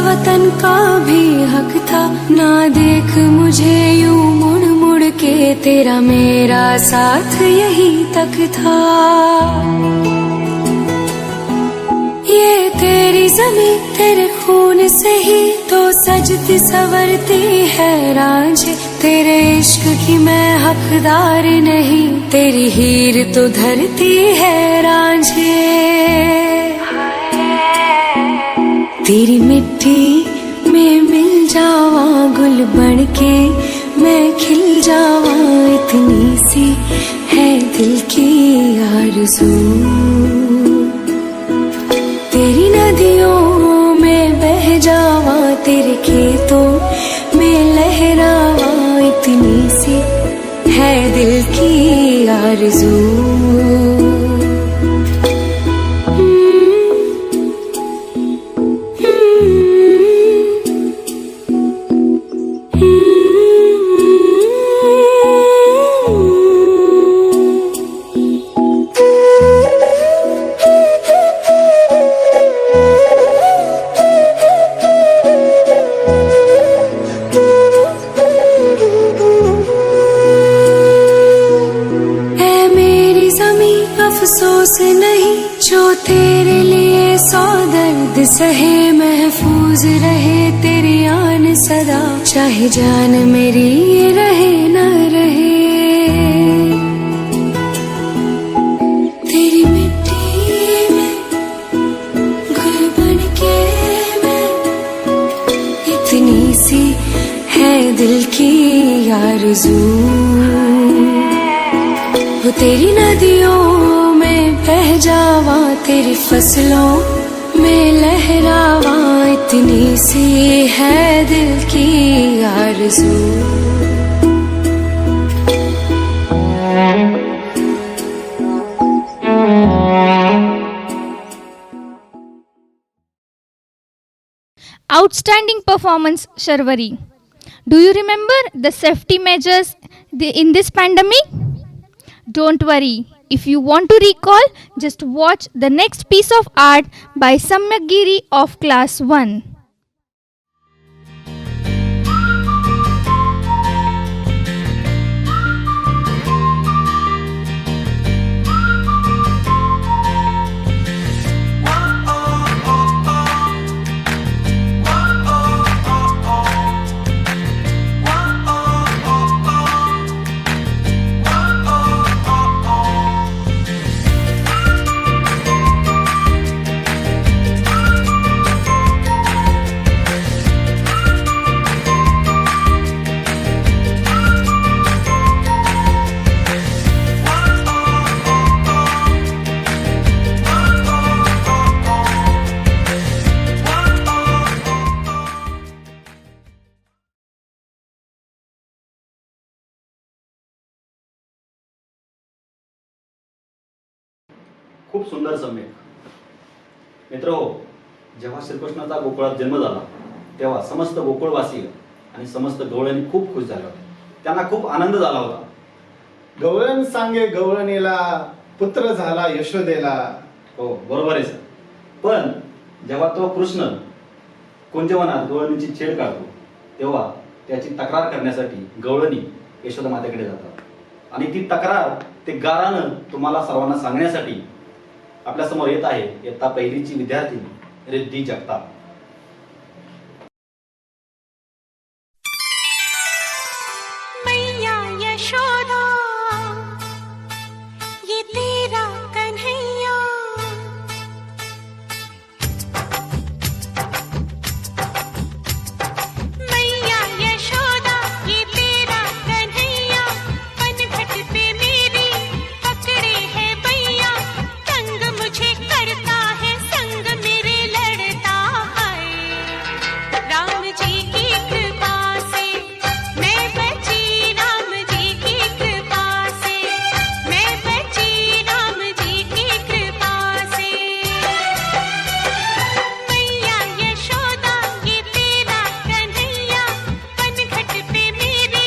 वतन का भी हक था ना, देख मुझे यूं मुड़ मुड़ के, तेरा मेरा साथ यही तक था. ये तेरी ज़मीं तेरे खून से ही तो सजती संवरती है रांझे, तेरे इश्क की मैं हकदार नहीं, तेरी हीर तो धरती है रांझे. तेरी मिट्टी में मिल जावा गुल बन के, मैं खिल जावा, इतनी सी है दिल की आरज़ू. तेरी नदियों में बह जावा, तेरे खेतों में लहरावा, इतनी सी है दिल की आरज़ू. सहे महफूज रहे तेरी आन सदा, चाहे जान मेरी रहे न रहे. तेरी मिट्टी में गुल बन के मैं, इतनी सी है दिल की आरज़ू. वो तेरी नदियों में बह जावा, तेरी फसलों में लहरावा, इतनी सी है दिल की आरज़ू. Outstanding performance, Sharwari. Do you remember the safety measures in this pandemic? Don't worry. If you want to recall, just watch the next piece of art by Samyak Giri of class 1. खूप सुंदर सम्यक. मित्र हो, जेव्हा श्रीकृष्णाचा गोकुळात जन्म झाला तेव्हा समस्त गोकुळवासीय आणि समस्त गवळणी खूप खुश झाले होते. त्यांना खूप आनंद झाला होता. गवळण सांगे गवळणीला, पुत्र झाला यशोदेला. हो, बरोबर आहे सर. पण जेव्हा तो कृष्ण कुंजवनात गवळणीची छेड काढतो तेव्हा त्याची तक्रार करण्यासाठी गवळणी यशोदा मातेकडे जातात आणि ती तक्रार ते गारानं तुम्हाला सर्वांना सांगण्यासाठी आपल्या समोर येत आहे इयत्ता पहिलीची विद्यार्थिनी रिद्धी जगताप. मैया यशोदा ये तेरा कन्हैया मैया यशोदा ये तेरा कन्हैया पनघट पे मेरी पकड़े है भैया तंग मुझे करता है संग मेरे लड़ता है राम जी की कृपा से मैं बची राम जी की कृपा से मैं बची राम जी की कृपा से मैया यशोदा ये तेरा कन्हैया पनघट पे मेरे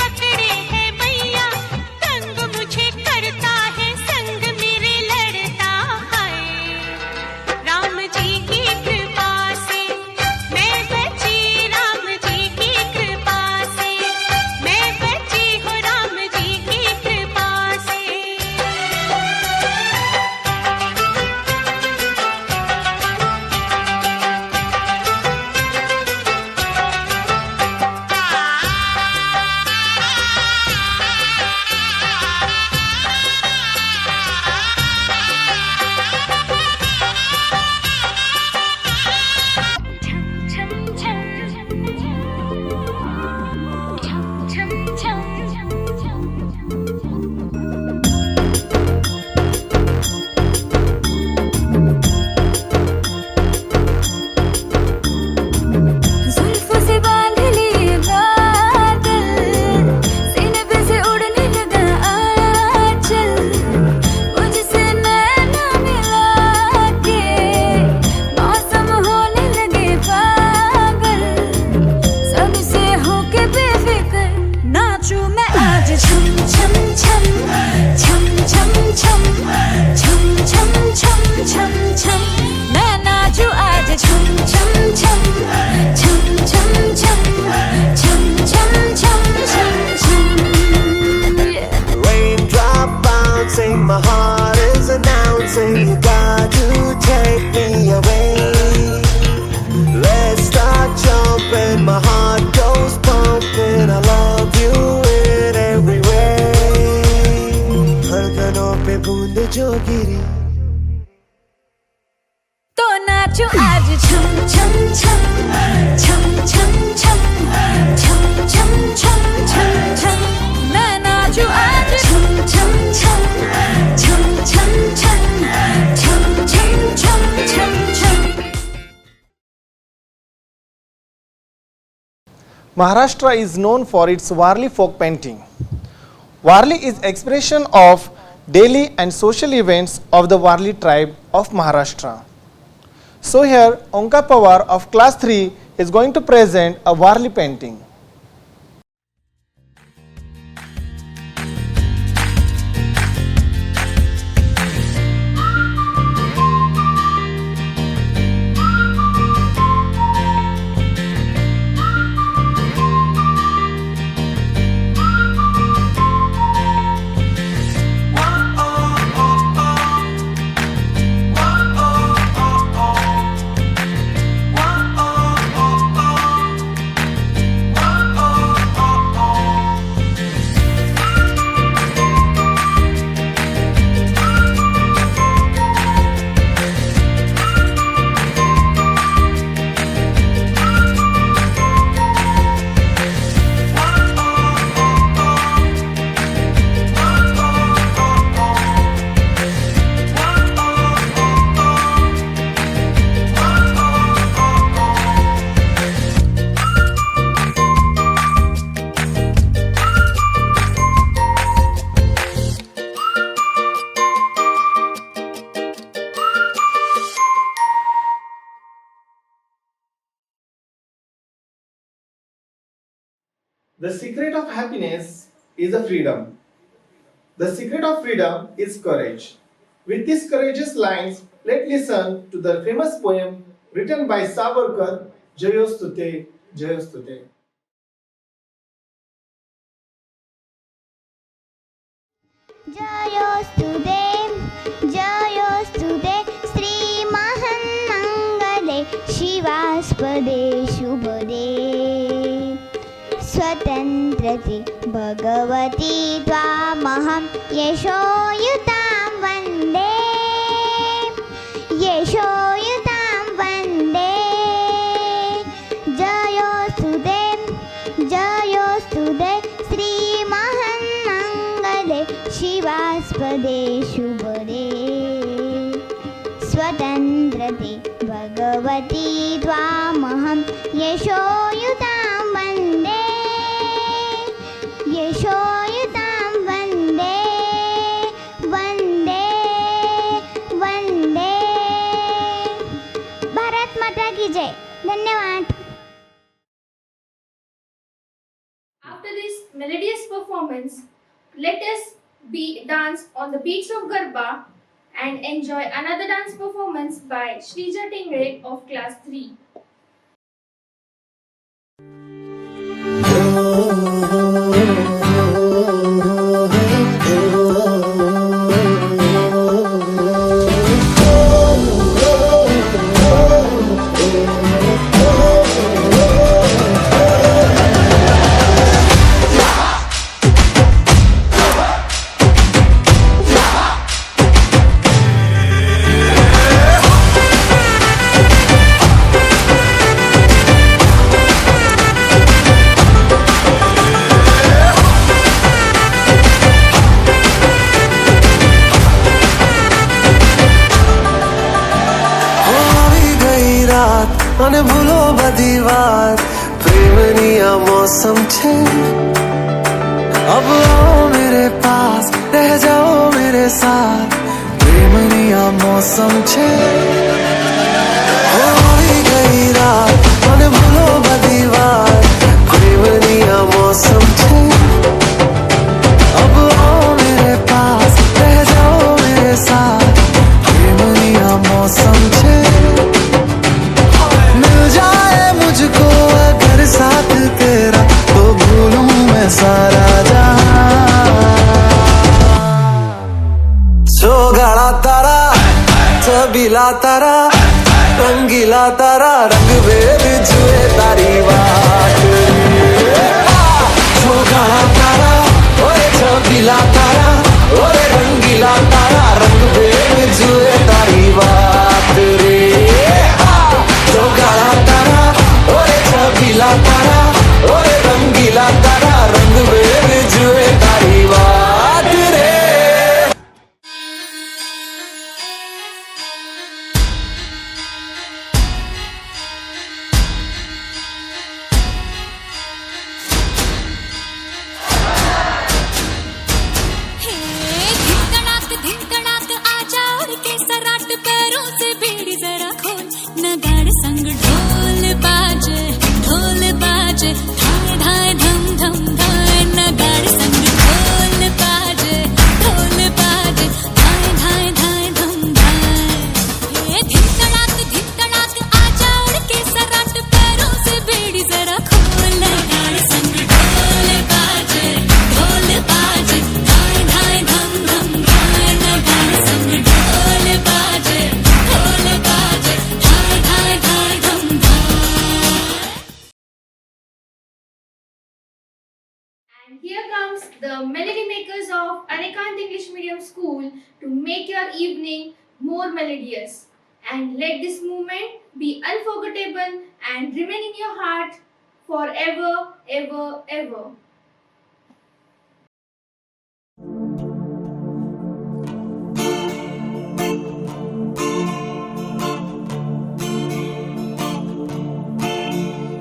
पकड़े है भैया तंग मुझे करता है संग मेरे लड़ता है राम जी की कृपा से मैं बची राम जी की कृपा से मैं बची हूँ राम जी की कृपा से जुल्फों से बांध लिए बादल सीने पे से उड़ने लगा आंचल मुझसे नैना मिला के मौसम होने लगे पागल सबसे होके बेफिक्र नाचूं मैं आज छम छम छम छम छम छम छम छम छम छम छम मैं नाचूं आज छम छम छम छम छम छम छम छम छम छम छम Raindrop bouncing, my heart is announcing you got to take me away. Let's start jumping, my heart goes pumping. I love you in every way. धड़कनों पे बूंद जो गिरी तो नाचूं आज छम छम छम छम छम छम छम छम छम छम छम मैं नाचूं आज छम छम छम छम छम छम छम छम छम छम छम Maharashtra is known for its Warli folk painting. Warli is expression of daily and social events of the Warli tribe of Maharashtra. So here Onkar Pawar of class 3 is going to present a Warli painting. The secret of happiness is a freedom. The secret of freedom is courage. With these courageous lines, let's listen to the famous poem written by Savarkar Jayostute Jayostute. Jayostute Jayostute श्रीमहान्मङ्गले शिवास्पदे शुभदे स्वतन्त्रते Bhagwati त्वामहं यशोयुतां वन्दे यशोयुतां वन्दे. जयोस्तुते जयोस्तुते श्रीमहान्मङ्गले शिवास्पदे शुभदे स्वतन्त्रते भगवती त्वामहं यशोयुतां वन्दे यशोयुतां वन्दे वन्दे वन्दे. भारत माता की जय. धन्यवाद. After this melodious performance, let us dance on the beats of Garba and enjoy another dance performance by Shrija Tingre of class 3. અને ભૂલો બધી વાત પ્રેમની આ મૌસમ છે. अब आओ मेरे पास रह जाओ मेरे साथ प्रेमनी आ मौसम छे. होई गई रात અને ભૂલો બધી વાત પ્રેમની आ मौसम छे. अब आओ मेरे पास रह जाओ मेरे साथ प्रेमनी आ मौसम छे. मिल जाए मुझको अगर साथ तेरा तो भूलूं मैं सारा गाड़ा तारा छबीला तारा रंगीला तारा रंग बेर जुए तारी बात. गाड़ा तारा ओए छबीला तारा ओए रंगीला तारा रंग बेर जुए तारी बात रे. गाड़ा तारा ओए छबीला तारा ओए रंगीला तारा रंग बेर जुए तारी बात रे. And here comes the melody makers of Anekant English Medium School to make your evening more melodious. And let this moment be unforgettable and remain in your heart forever, ever, ever.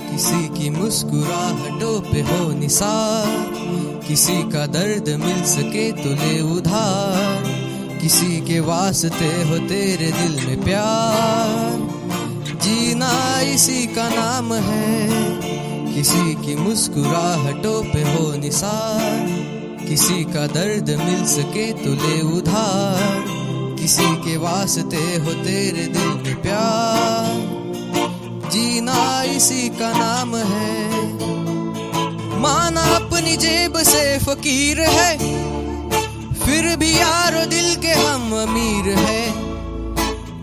किसी की मुस्कुराहटों पे हो निसार, किसी का दर्द mill सके तो ले उधार, किसी के वास्ते हो तेरे दिल में प्यार, जीना इसी का नाम है. किसी की मुस्कुराहटों पे हो निसार, किसी का दर्द मिल सके तो ले उधार, किसी के वास्ते हो तेरे दिल में प्यार, जीना इसी का नाम है। माना अपनी जेब से फकीर है, फिर भी यारो दिल के हम अमीर है।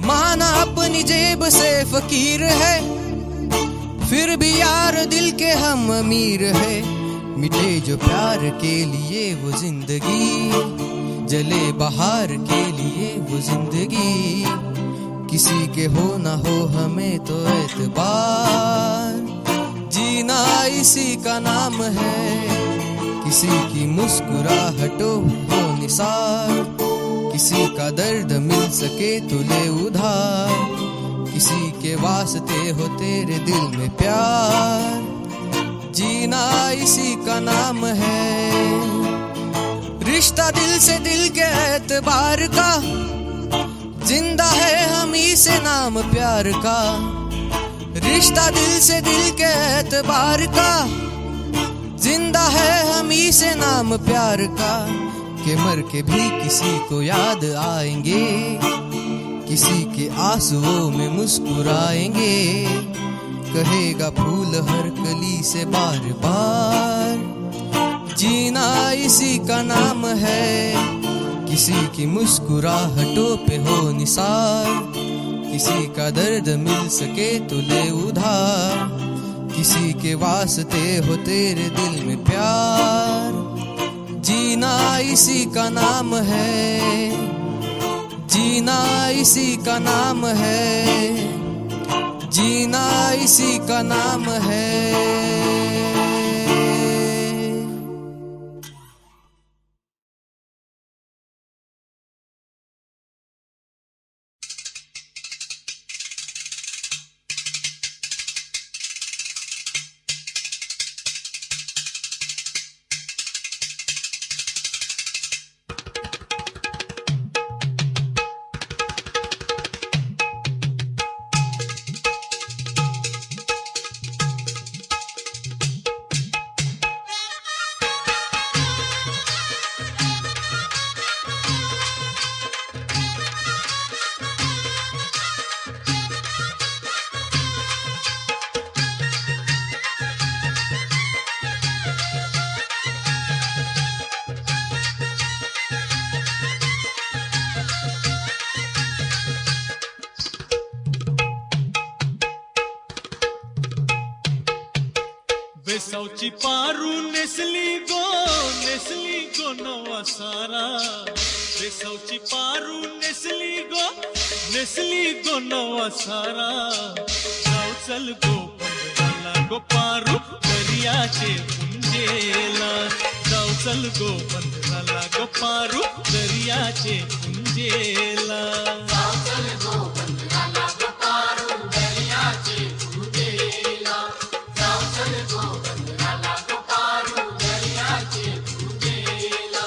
माना अपनी जेब से फकीर है, फिर भी यार दिल के हम अमीर है। मिटे जो प्यार के लिए वो जिंदगी, जले बहार के लिए वो जिंदगी। किसी के हो ना हो हमें तो एतबार, जीना इसी का नाम है। किसी की मुस्कुराहटों हो निसार, किसी का दर्द मिल सके तो ले उधार। किसी के वास्ते हो तेरे दिल में प्यार, जीना इसी का नाम है। रिश्ता दिल से दिल के एतबार का, जिंदा है हम ही से नाम प्यार का। रिश्ता दिल से दिल के एतबार का, जिंदा है हम ही से नाम प्यार का। के मर के भी किसी को याद आएंगे, किसी के आंसुओं में मुस्कुराएंगे। कहेगा फूल हर कली से बार बार, जीना इसी का नाम है। किसी की मुस्कुराहटों पे हो निसार, किसी का दर्द मिल सके तो ले उधार। किसी के वास्ते हो तेरे दिल में प्यार, जीना इसी का नाम है। जीना इसी का नाम है, जीना इसी का नाम है। बेसावची पारू नेसली गो नवा सारा। बेसावची पारू नेसली गो नवा सारा। जाऊ चल गो पंधराला गो पारू दर्याचे पुंजेला। जाऊ चल गो पंधराला गो पारू दर्याचे पुंजेला। जाऊ चल गो पंधराला गो पारू दर्याचे पुंजेला। जाऊ चल गो पंधराला गो पारू दर्याचे पुंजेला।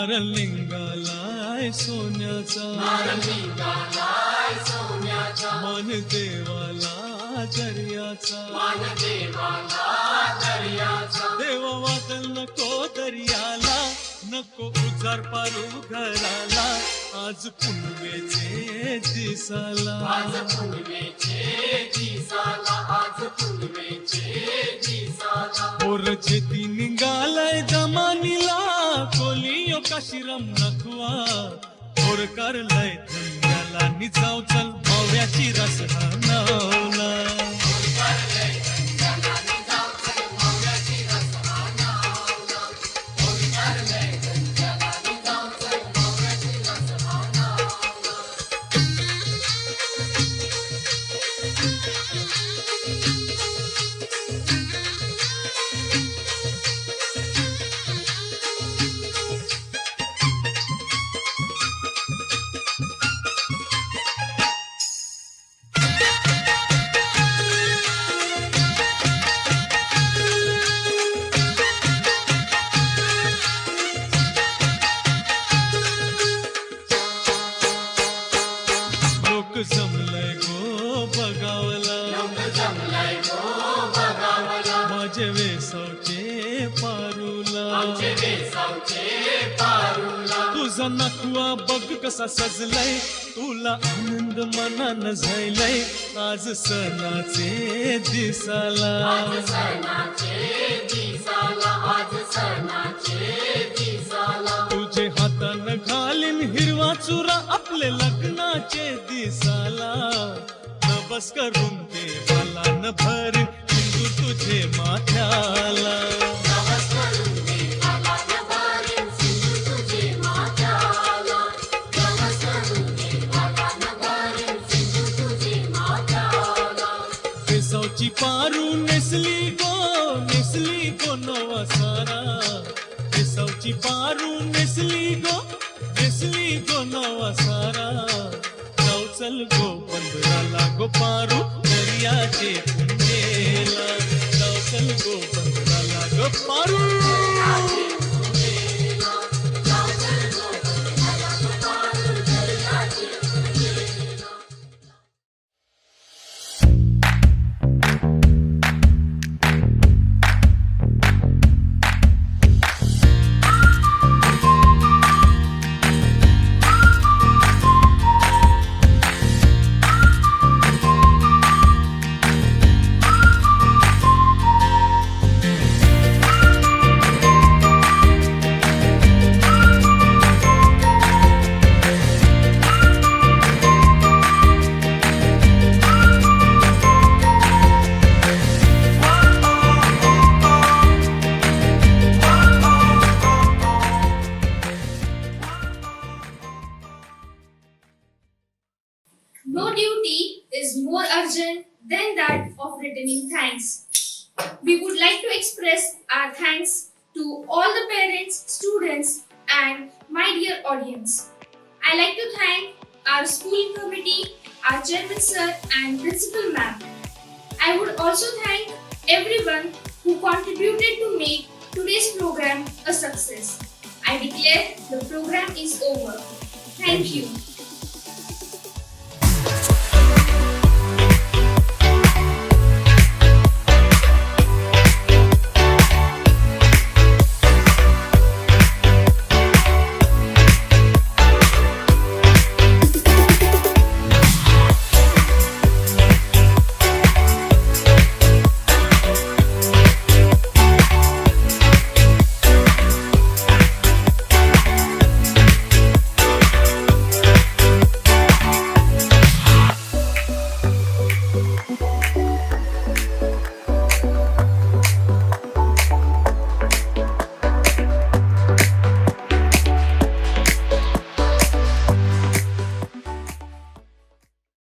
नारलिंगालाय सोन्याचा, नारलिंगालाय सोन्याचा। मन देवाला दर्याचा, मन देवाला दर्याचा। देवा वादल नको दर्याला, नको उजार पारू घराला। आज पुनवेचे दिसाला, आज पुनवेचे दिसाला। आज पुनवेचे दिसाला। पोरचे ती निघालाय जमानीला, कोलियो काशिरम नखवा। पोर करलय धन्याला, निजाव चल माव्याची रस हानावला। आमचे वेसावचे पारूला तुझा नखवा बघ कसा सजलाय तुला आनंद मनान झालाय आज सणाचे दिसाला तुझे हातान घालीन हिरवा चुरा आपले लग्नाचे दिसाला नवस करून देवाला न भर सिंदूर तुझे माथ्याला केसावची पारू नेसली गो नवा सारा केसावची पारू नेसली गो नवा सारा जाऊ चल गो बंदराला गो पारू दर्याचे पुंजेला जाऊ चल गो बंदराला गो Paru No duty is more urgent than that of returning thanks. We would like to express our thanks to all the parents, students, and my dear audience. I like to thank our school committee, our chairman sir, and principal ma'am. I would also thank everyone who contributed to make today's program a success. I declare the program is over. Thank you.